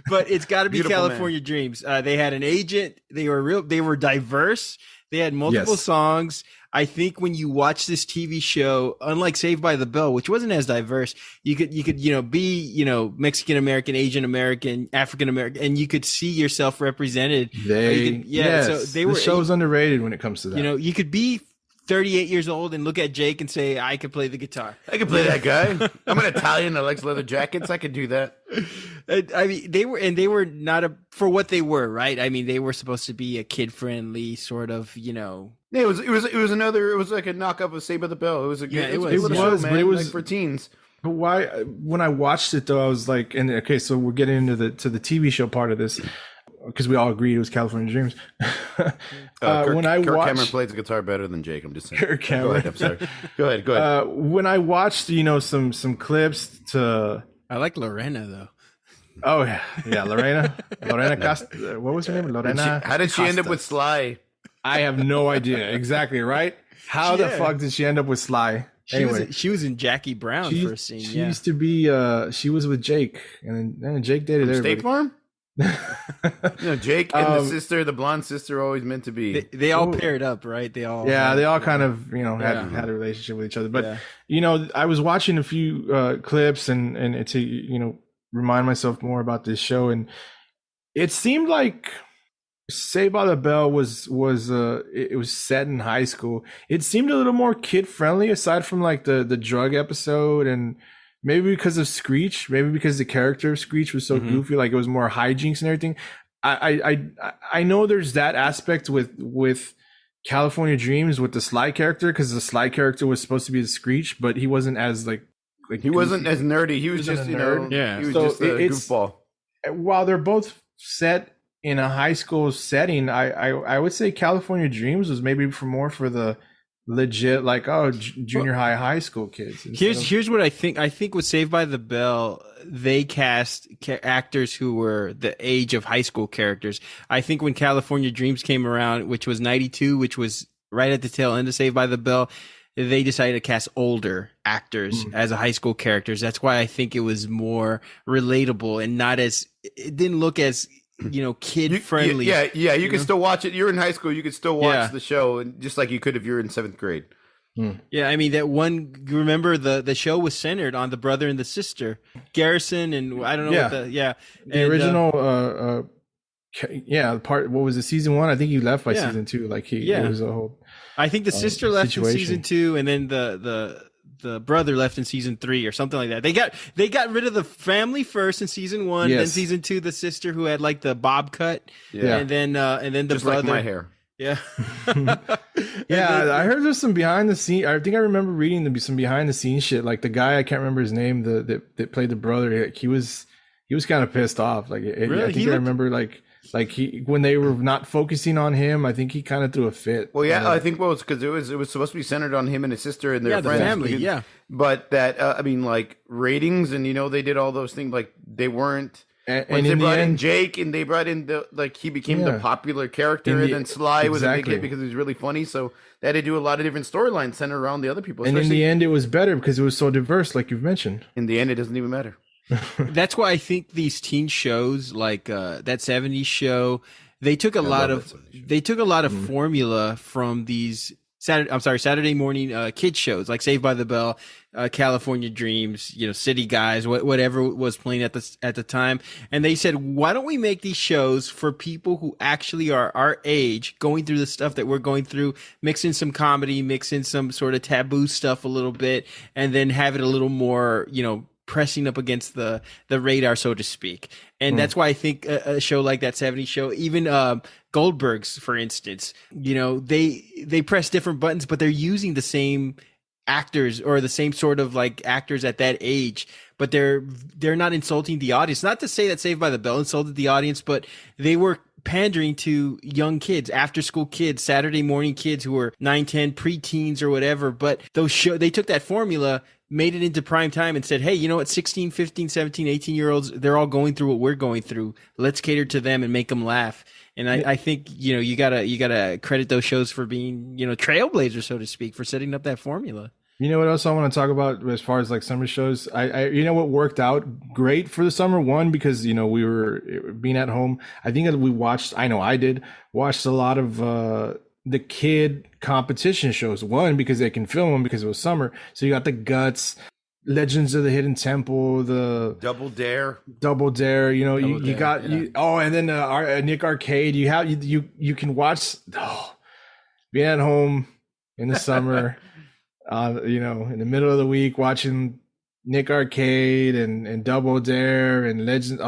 But it's got to be California Dreams. They had an agent. They were diverse. They had multiple songs. I think when you watch this TV show, unlike Saved by the Bell, which wasn't as diverse, you could be Mexican American, Asian American, African American, and you could see yourself represented. So they were. The show's underrated when it comes to that. You could be 38 years old and look at Jake and say, I could play the guitar. I could play that guy. I'm an Italian that likes leather jackets. I could do that. I mean, they were not for what they were, right? I mean, they were supposed to be a kid friendly sort of, Yeah, it was like a knockoff of Saved by the Bell. It was a good, it was like for teens. But why? When I watched it though, I was like, so we're getting into the TV show part of this. Because we all agreed it was California Dreams. Kirk Cameron plays the guitar better than Jake. I'm just saying. Kirk Cameron. Go ahead. I'm sorry. Go ahead. When I watched, some clips to. I like Lorena though. Oh yeah, Lorena Costa. What was her name? Lorena. How did she end up with Sly? I have no idea. Exactly right. How the fuck did she end up with Sly? She was in Jackie Brown first scene. She used to be. She was with Jake, and then Jake dated everybody. State Farm. Jake and the blonde sister, always meant to be. They all paired up, right? They all kind of had a relationship with each other. But I was watching a few clips and to remind myself more about this show, and it seemed like Saved by the Bell was set in high school. It seemed a little more kid friendly, aside from like the drug episode, and maybe because of Screech, maybe because the character of Screech was so goofy, like it was more hijinks and everything. I know there's that aspect with California Dreams with the Sly character, because the Sly character was supposed to be the Screech, but he wasn't as like he wasn't as nerdy. He was just he was just a goofball. While they're both set in a high school setting, I would say California Dreams was maybe for the legit junior high school kids. Here's what I think. I think with Saved by the Bell, they cast actors who were the age of high school characters. I think when California Dreams came around, which was 92, which was right at the tail end of Saved by the Bell, they decided to cast older actors as high school characters. That's why I think it was more relatable and it didn't look as kid friendly. You can still watch it. You're in high school, you could still watch the show, and just like you could if you're in 7th grade. Yeah, I mean that one. Remember the show was centered on the brother and the sister, Garrison, and I don't know what the original. What was it? Season 1? I think he left by season 2. Like it was a whole. I think the sister left situation. in season 2, and then the brother left in season 3 or something like that. They got rid of the family first in season 1, then season 2 the sister who had like the bob cut, and then the just brother. Like my hair. Yeah. I heard there's some behind the scene. I think I remember reading some behind the scenes shit. Like the guy, I can't remember his name, that played the brother. He was kind of pissed off. Like really? I think I remember like he, when they were not focusing on him, I think he kind of threw a fit. Well, yeah, I think because it was supposed to be centered on him and his sister and their friends. The family, But that I mean, like ratings, and they did all those things. Like they weren't. And they brought in Jake, and they brought in he became the popular character, and then Sly was a big hit because he was really funny. So they had to do a lot of different storylines centered around the other people. And in the end, it was better because it was so diverse, like you've mentioned. In the end, it doesn't even matter. That's why I think these teen shows like that 70s show, they took a lot of formula from these Saturday morning kids shows like Saved by the Bell, California Dreams, City Guys, whatever was playing at the time, and they said, why don't we make these shows for people who actually are our age, going through the stuff that we're going through, mix in some comedy, mix in some sort of taboo stuff a little bit, and then have it a little more, pressing up against the radar, so to speak. And that's why I think a show like that 70s show, even Goldberg's, for instance, they press different buttons, but they're using the same actors or the same sort of like actors at that age, but they're not insulting the audience. Not to say that Saved by the Bell insulted the audience, but they were pandering to young kids, after school kids, Saturday morning kids who were 9, 10, preteens or whatever. But they took that formula, made it into prime time, and said, hey, you know what, 16, 15, 17, 18-year-olds, they're all going through what we're going through. Let's cater to them and make them laugh. And I think, you gotta credit those shows for being, trailblazers, so to speak, for setting up that formula. You know what else I want to talk about as far as like summer shows? I what worked out great for the summer? One, because, we were being at home. I think that we watched a lot of the kid competition shows. One, because they can film them because it was summer. So you got the Guts, Legends of the Hidden Temple, the Double Dare. You got and then Nick Arcade. You can watch being at home in the summer. In the middle of the week, watching Nick Arcade and Double Dare and Legend.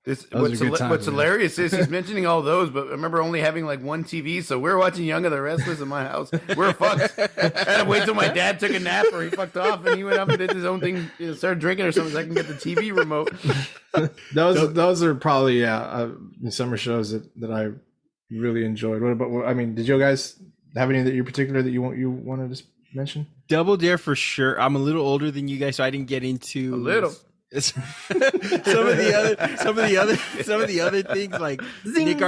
What's hilarious is he's mentioning all those, but I remember only having like one TV, so we're watching Young and the Restless in my house. We're fucked. I had to wait till my dad took a nap or he fucked off, and he went up and did his own thing, started drinking or something, so I can get the TV remote. those are probably the summer shows that I really enjoyed. What about? Did you guys have any that you particular that you wanted to mention? Double Dare for sure. I'm a little older than you guys, so I didn't get into a little. some of the other things like Nick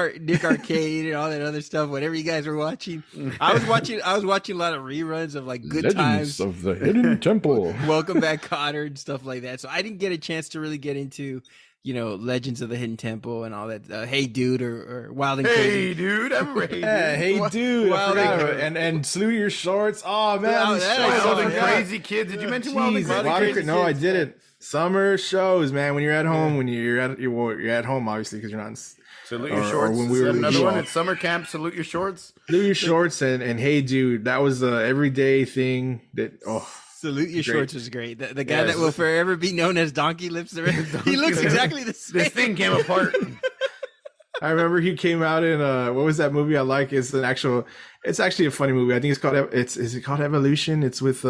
Arcade and all that other stuff. Whatever you guys were watching, I was watching a lot of reruns of like Good Legends Times of the Hidden Temple, Welcome Back, Kotter, and stuff like that. So I didn't get a chance to really get into Legends of the Hidden Temple and all that. Hey Dude or Wild and Crazy. Hey Dude, I'm ready. Hey Dude, and Salute Your Shorts. Oh man, Wild and Crazy Kids. Did you mention Wild and Crazy? No, I didn't. Summer shows, man. When you're at home, you're at home, obviously, because you're not. Salute Your Shorts. When we were another one at summer camp. Salute Your Shorts. Salute Your Shorts and Hey Dude. That was the everyday thing that. Salute Your Shorts was great. The guy that will forever be known as Donkey Lips. He looks exactly the same. This thing came apart. I remember he came out in what was that movie I like? It's actually a funny movie. I think is it called Evolution? It's with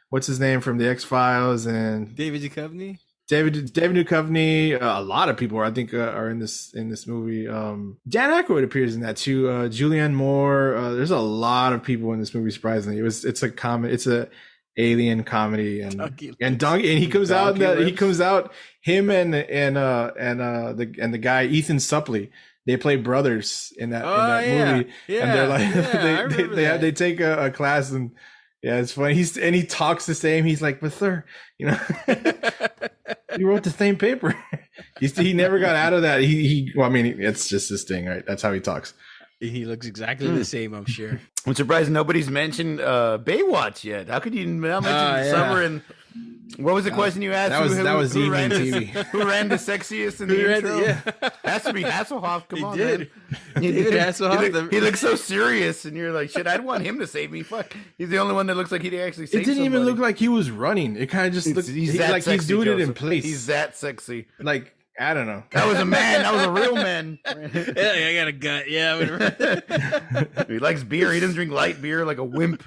what's his name from the X-Files and David Duchovny. David Duchovny. A lot of people I think are in this movie. Dan Aykroyd appears in that too. Julianne Moore. There's a lot of people in this movie. Surprisingly, it's a comedy. It's a alien comedy and he comes out him and the guy Ethan Suplee, they play brothers in that movie, and they're like they take a class, and it's funny. He talks the same. He's like, but sir, you wrote the same paper. He never got out of that. It's just his thing, right? That's how he talks. He looks exactly the same, I'm sure. I'm surprised nobody's mentioned Baywatch yet. How could you not mention Summer and what was the question you asked? That was who evening ran TV. Who ran the sexiest in the intro? Has to be Hasselhoff. Come on, did. man. David Hasselhoff. He looks so serious, and you're like, shit, I'd want him to save me. Fuck, he's the only one that looks like he'd actually save It didn't somebody. even look like he was running. It kind of just looked like he's doing it in place. He's that sexy. Like, I don't know. That was a man. That was a real man. Yeah, I got a gut. Yeah. He likes beer. He doesn't drink light beer like a wimp.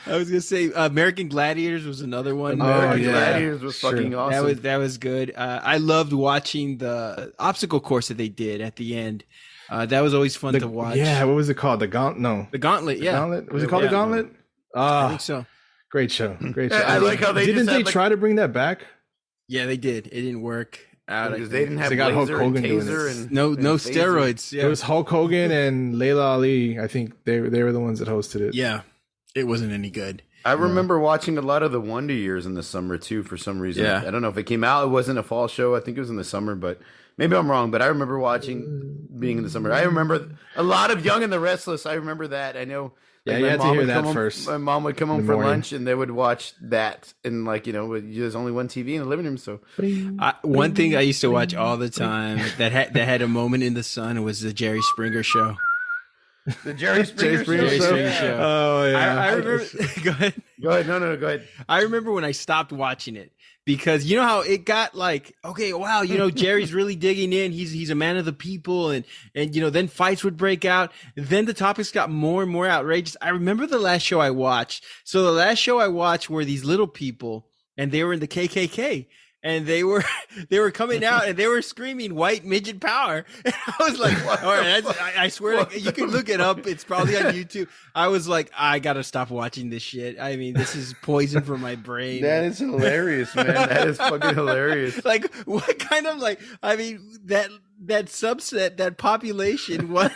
I was gonna say American Gladiators was another one. American Gladiators was fucking awesome. That was good. I loved watching the obstacle course that they did at the end. That was always fun to watch. Yeah, what was it called? The Gauntlet? No. The Gauntlet, yeah. Gauntlet? Was it called The Gauntlet? I think so. Great show. Great show. I like how they didn't just they had, try to bring that back? Yeah, they did. It didn't work out. Because they didn't have They got Hulk laser and Hogan doing taser it. and no and phaser. steroids. Yeah. It was Hulk Hogan and Layla Ali. I think they were the ones that hosted it. Yeah. It wasn't any good. I remember watching a lot of the Wonder Years in the summer too. For some reason, Yeah. I don't know if it came out. It wasn't a fall show. I think it was in the summer, but maybe I'm wrong. But I remember watching being in the summer. I remember a lot of Young and the Restless. I remember that. I know. Yeah, like, you my had to mom hear would that come home- first. My mom would come home in the for morning. lunch, and they would watch that. And like, you know, there's only one TV in the living room, so One thing I used to watch all the time that had a moment in the sun was the Jerry Springer show. the Jerry Springer, Jerry show. Springer show. Oh yeah. I remember. Go ahead. Go ahead. No, go ahead. I remember when I stopped watching it because you know how it got like, okay, wow, you know, Jerry's really digging in. He's a man of the people, and you know, then fights would break out. Then the topics got more and more outrageous. I remember the last show I watched. So the last show I watched were these little people, and they were in the KKK. And they were coming out and they were screaming "white midget power." And I was like, "All right, I swear you can look it up. It's probably on YouTube." I was like, "I gotta stop watching this shit. I mean, this is poison for my brain." That is hilarious, man. That is fucking hilarious. Like, what kind of like? I mean, that subset, that population, what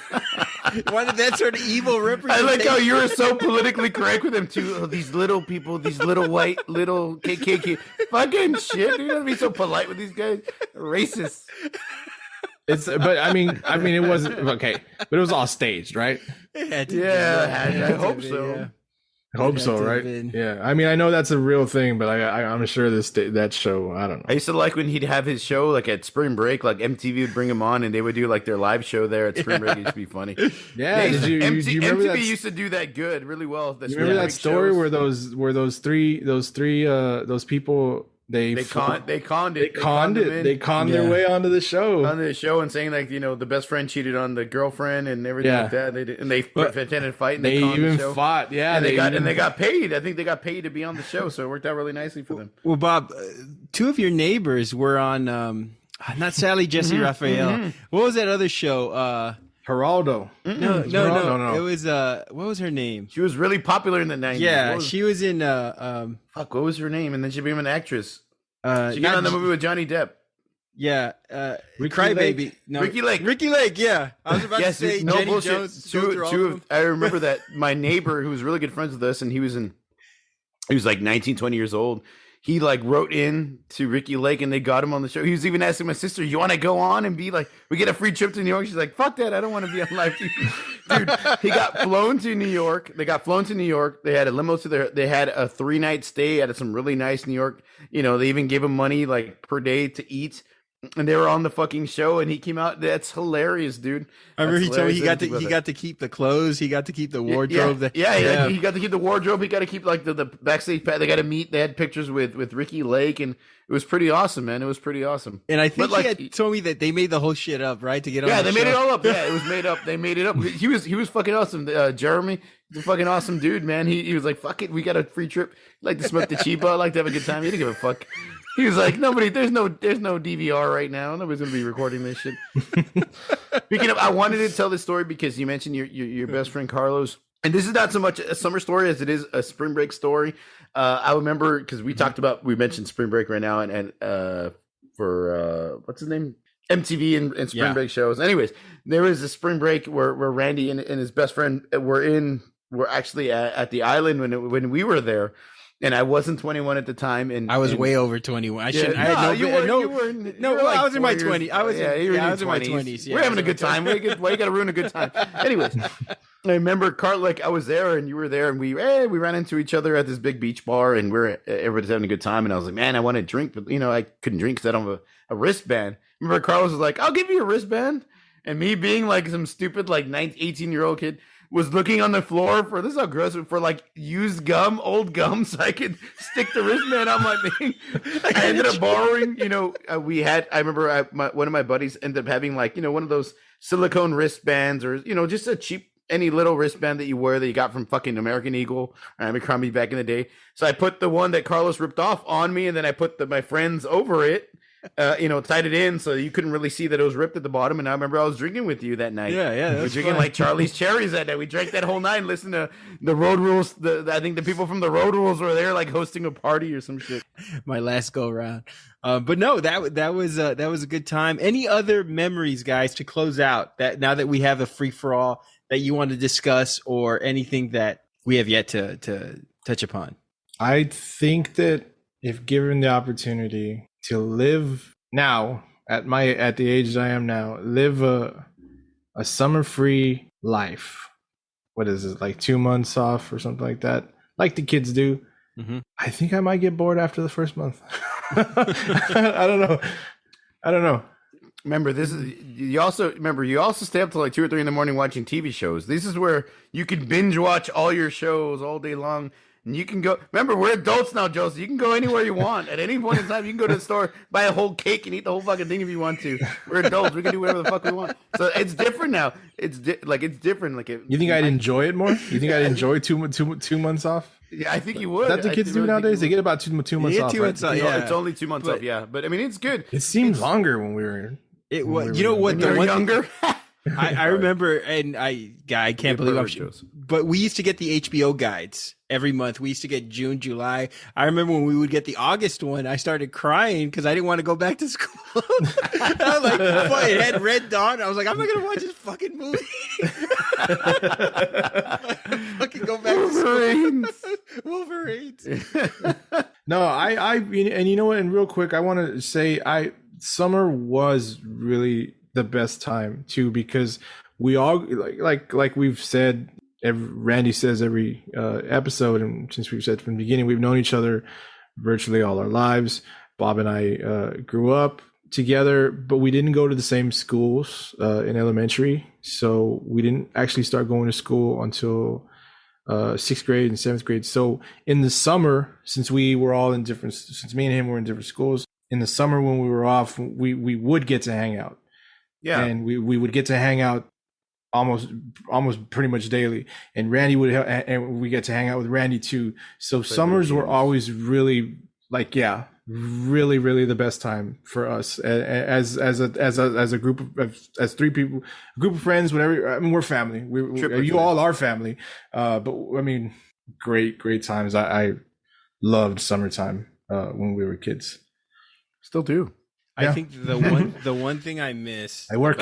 wanted that sort of evil I representation? like how you were so politically correct with them too. Oh, these little people, these little white little KKK, fucking shit. You gotta be so polite with these guys. Racist. But I mean, it wasn't okay. But it was all staged, right? It had to be, Yeah, I It had to hope be, so. yeah. I hope It so, had to have right? been. Yeah. I mean, I know that's a real thing, but I'm sure that show. I don't I know. used to like when he'd have his show like at spring break, like MTV would bring him on and they would do like their live show there at spring break. It used to be funny. Yeah. Did you remember MTV that? used to do that good, really well. You remember that story where those three people they conned their way onto the show. on the show and saying like, you know, the best friend cheated on the girlfriend and everything Yeah. like that. They did, and they But pretended to fight and They conned the even show. fought. Yeah. And they got paid. I think they got paid to be on the show, so it worked out really nicely for them. Well, Bob, two of your neighbors were on, not Sally, Jesse, Raphael. What was that other show? Geraldo. No. No. It was, what was her name? She was really popular in the 90s. Yeah, What she was in, what was her name? And then she became an actress. She got not on the movie with Johnny Depp. Yeah, Ricky Crybaby. Lake? No, Ricky Lake. Ricky Lake. Yeah, I was about to say no Jenny bullshit. Jones. Go through all of them. I remember that my neighbor, who was really good friends with us, and he was like 19, 20 years old. He like wrote in to Ricky Lake and they got him on the show. He was even asking my sister, "You want to go on and be like, we get a free trip to New York?" She's like, "Fuck that. I don't want to be on live TV." Dude, he got flown to New York. They got flown to New York. They had a limo they had a 3-night stay at some really nice New York. You know, they even gave him money like per day to eat. And they were on the fucking show, and he came out. That's hilarious, dude. I remember That's he told me hilarious. he got to keep the clothes. He got to keep the wardrobe. Yeah, he got to keep the wardrobe. He got to keep like the backstage pad. They got to meet. They had pictures with Ricky Lake, and it was pretty awesome, man. It was pretty awesome. And I think But, he had told me that they made the whole shit up, right? To get on. Yeah, the they made it show. all up. Yeah, it was made up. They made it up. He was fucking awesome. Jeremy, he's a fucking awesome dude, man. He was like, "Fuck it, we got a free trip. Like to smoke the chiba. Like to have a good time." He didn't give a fuck. He was like, there's no DVR right now. Nobody's gonna be recording this shit. Speaking of, I wanted to tell this story because you mentioned your best friend Carlos, and this is not so much a summer story as it is a spring break story. I remember because we mentioned spring break right now, and for what's his name, MTV and spring break shows. Anyways, there was a spring break where Randy and his best friend were actually at the island when we were there. And I wasn't 21 at the time, and I was way over 21. I shouldn't. I had no, you were I like was in my 4 years. 20s. I was in my 20s. 20s. Yeah, we're having a good time. Why you got to ruin a good time? Anyways, I remember Carl, like I was there and you were there, and we ran into each other at this big beach bar, and everybody's having a good time. And I was like, man, I want to drink, but I couldn't drink because I don't have a wristband. Remember, Carlos was like, I'll give you a wristband, and me being like some stupid like 18-year-old kid was looking on the floor for, this is how gross, for like used gum, old gum, so I could stick the wristband on my thing. I ended up borrowing, I remember one of my buddies ended up having like, one of those silicone wristbands, or, just a cheap, any little wristband that you wear that you got from fucking American Eagle or Abercrombie back in the day. So I put the one that Carlos ripped off on me, and then I put my friends over it. Tied it in so you couldn't really see that it was ripped at the bottom. And I remember I was drinking with you that night. Yeah, we were drinking like Charlie's Cherries that night. We drank that whole night and listened to the Road Rules. I think the people from the Road Rules were there, like hosting a party or some shit. My last go around, but no, that was a good time. Any other memories, guys, to close out? That now that we have a free for all that you want to discuss, or anything that we have yet to touch upon? I think that if given the opportunity to live now at the age that I am now, live a summer free life. What is it, like 2 months off or something like that, like the kids do? Mm-hmm. I think I might get bored after the first month. I don't know. Remember, you also stay up till like 2 or 3 in the morning watching TV shows. This is where you can binge watch all your shows all day long. And you can go, remember, we're adults now, Joe, so you can go anywhere you want. At any point in time, you can go to the store, buy a whole cake, and eat the whole fucking thing if you want to. We're adults. We can do whatever the fuck we want. So it's different now. It's different. Like, you think I'd enjoy it more? You think I'd enjoy 2 months off? Yeah, I think you would. That's what kids do nowadays. They get about 2 months off. 2 months off, yeah. It's only 2 months off, yeah. But I mean, it's good. It seemed longer when we were. It was. You know what? When you were younger. I remember, and I can't believe I'm sure, but we used to get the HBO guides every month. We used to get June, July. I remember when we would get the August one, I started crying because I didn't want to go back to school. I was like, it had Red Dawn. I was like, I'm not gonna watch this fucking movie. Fucking go back to school. Wolverines. No, and you know what? And real quick, I want to say, summer was really the best time too, because we all like we've said, Randy says every episode, and since we've said from the beginning, we've known each other virtually all our lives. Bob and I grew up together, but we didn't go to the same schools in elementary, so we didn't actually start going to school until 6th grade and 7th grade. So in the summer, since me and him were in different schools, in the summer when we were off, we would get to hang out. Yeah, and we would get to hang out almost pretty much daily. And Randy and we get to hang out with Randy too. So summers were always really really, really the best time for us as a group as 3 people, a group of friends. Whatever. I mean, we're family. You all are family. But I mean, great times. I loved summertime when we were kids. Still do. I think the one thing I miss about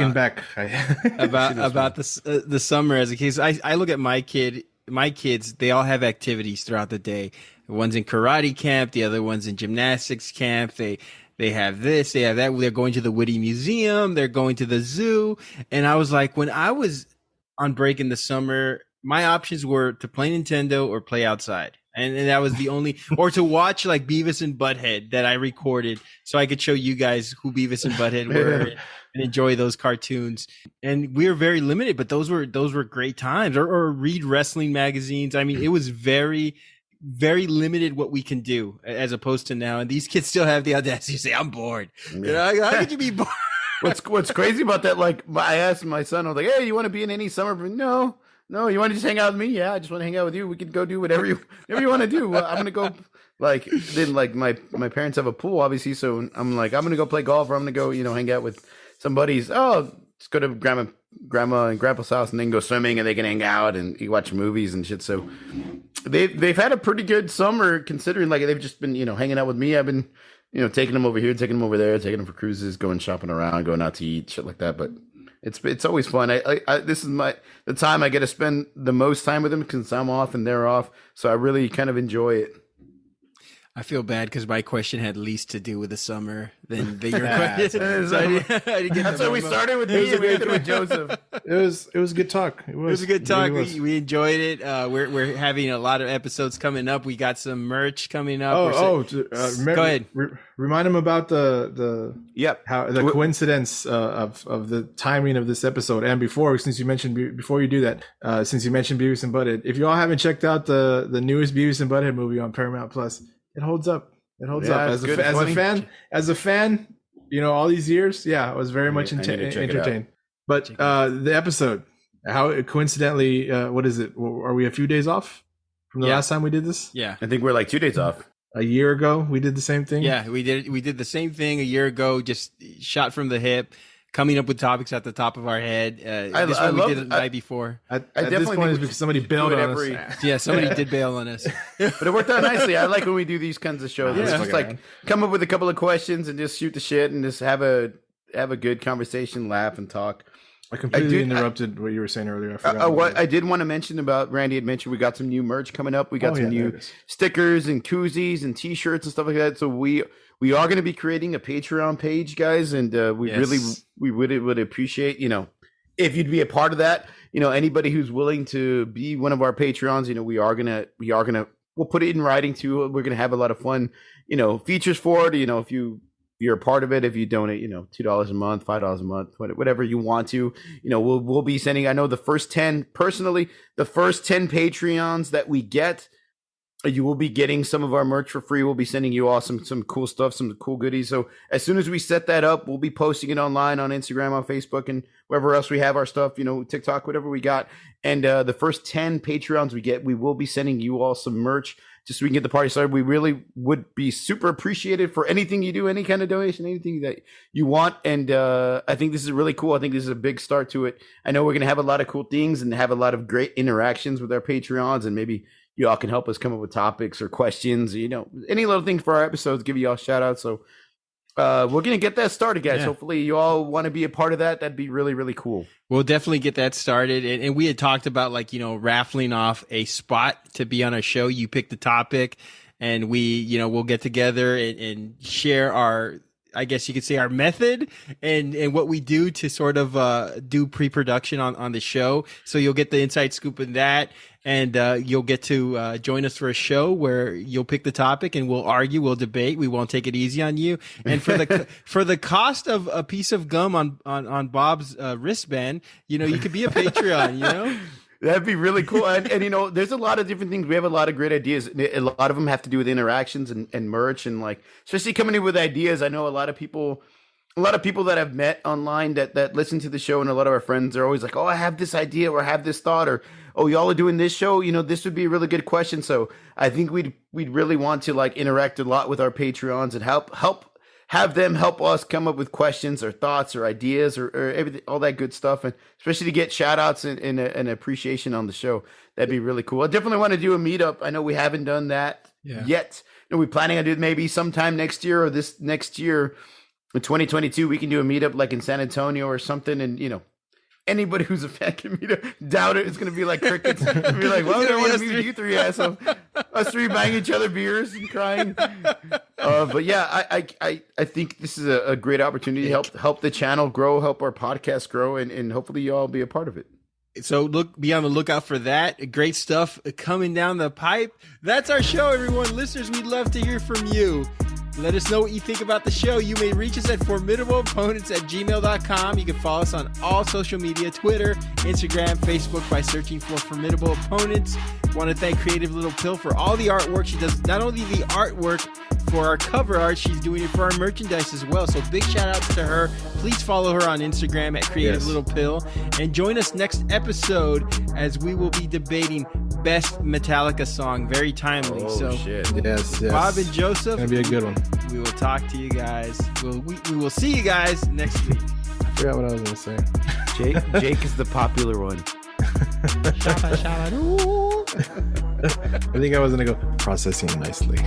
the summer as a kid, I look at my kids, they all have activities throughout the day. One's in karate camp, the other one's in gymnastics camp. They have this, they have that. They're going to the Whitty Museum, they're going to the zoo. And I was like, when I was on break in the summer, my options were to play Nintendo or play outside. And that was the only, or to watch like Beavis and Butthead that I recorded so I could show you guys who Beavis and Butthead were and enjoy those cartoons. And we were very limited, but those were great times. Or read wrestling magazines. I mean, it was very, very limited what we can do as opposed to now. And these kids still have the audacity to say, I'm bored. Yeah. How could you be bored? What's crazy about that? Like, I asked my son, I was like, hey, you want to be in any summer? No, you want to just hang out with me? Yeah, I just want to hang out with you. We could go do whatever you want to do. I'm gonna go. Like, then like my parents have a pool, obviously, so I'm like, I'm gonna go play golf, or I'm gonna go, hang out with some buddies. Oh, let's go to grandma and grandpa's house, and then go swimming, and they can hang out and watch movies and shit. So they've had a pretty good summer, considering like they've just been hanging out with me. I've been taking them over here, taking them over there, taking them for cruises, going shopping around, going out to eat, shit like that. But it's always fun. This is the time I get to spend the most time with them, because I'm off and they're off. So I really kind of enjoy it. I feel bad because my question had least to do with the summer than your question. So I didn't get That's why we started with me and we ended with Joseph. It was good talk. It was a good talk. We enjoyed it. We're having a lot of episodes coming up. We got some merch coming up. Go ahead. Remind them about the coincidence of the timing of this episode. And before you mentioned since you mentioned Beavis and Butthead, if you all haven't checked out the newest Beavis and Butthead movie on Paramount Plus, it holds up. It holds up. As a fan, all these years, I was very much entertained. But the episode, how it coincidentally, what is it? Are we a few days off from the last time we did this? Yeah, I think we're like 2 days off. A year ago, we did the same thing. Yeah, we did the same thing a year ago, just shot from the hip, coming up with topics at the top of our head. This one we did it the night before. At this point, it's because somebody bailed on us. Yeah, somebody did bail on us. But it worked out nicely. I like when we do these kinds of shows. It's just like come up with a couple of questions and just shoot the shit and just have a good conversation, laugh and talk. I completely interrupted what you were saying earlier. I forgot what I did want to mention about Randy had mentioned we got some new merch coming up. We got some new stickers and koozies and T-shirts and stuff like that. So we are going to be creating a Patreon page, guys, and we really would appreciate if you'd be a part of that. Anybody who's willing to be one of our Patreons, we'll put it in writing too. We're gonna have a lot of fun, features for it. If you're a part of it, if you donate, $2 a month, $5 a month, whatever you want to, we'll be sending. I know the first 10 Patreons that we get, you will be getting some of our merch for free. We'll be sending you all some cool stuff, some cool goodies. So as soon as we set that up, we'll be posting it online on Instagram, on Facebook, and wherever else we have our stuff, TikTok, whatever we got. And the first 10 Patreons we get, we will be sending you all some merch just so we can get the party started. We really would be super appreciated for anything you do, any kind of donation, anything that you want. And I think this is really cool. I think this is a big start to it. I know we're going to have a lot of cool things and have a lot of great interactions with our Patreons, and maybe you all can help us come up with topics or questions, any little things for our episodes, give you all shout outs. So we're going to get that started, guys. Hopefully you all want to be a part of that. That'd be really, really cool. We'll definitely get that started. And we had talked about raffling off a spot to be on our show. You pick the topic and we'll get together and share our, I guess you could say, our method and what we do to sort of do pre-production on the show. So you'll get the inside scoop in that. And you'll get to join us for a show where you'll pick the topic and we'll argue, we'll debate. We won't take it easy on you. And for the cost of a piece of gum on Bob's wristband, you could be a Patreon. That'd be really cool. And there's a lot of different things. We have a lot of great ideas. A lot of them have to do with interactions and merch and especially coming in with ideas. I know a lot of people that I've met online that listen to the show, and a lot of our friends are always like, oh, I have this idea or I have this thought, or, oh, y'all are doing this show. This would be a really good question. So I think we'd really want to interact a lot with our Patreons and have them help us come up with questions or thoughts or ideas or everything, all that good stuff. And especially to get shout outs and appreciation on the show. That'd be really cool. I definitely want to do a meetup. I know we haven't done that yet. We're planning on doing maybe sometime next year or this next year. In 2022, we can do a meetup in San Antonio or something, and anybody who's a fan can meet up. Doubt it. It's gonna be like crickets. It'll be like, well, I want to meet you three assholes. Us three buying each other beers and crying. But yeah, I think this is a great opportunity to help the channel grow, help our podcast grow, and hopefully you all be a part of it. So be on the lookout for that. Great stuff coming down the pipe. That's our show, everyone. Listeners, we'd love to hear from you. Let us know what you think about the show. You may reach us at formidableopponents@gmail.com. You can follow us on all social media, Twitter, Instagram, Facebook, by searching for Formidable Opponents. Want to thank Creative Little Pill for all the artwork. She does not only the artwork for our cover art, she's doing it for our merchandise as well. So big shout outs to her. Please follow her on Instagram at Creative Little Pill. And join us next episode as we will be debating best Metallica song. Very timely. Oh, shit. Yes. Bob and Joseph. It's going to be a good one. We will talk to you guys. We will see you guys next week. I forgot what I was going to say. Jake is the popular one. I think I was going to go processing nicely.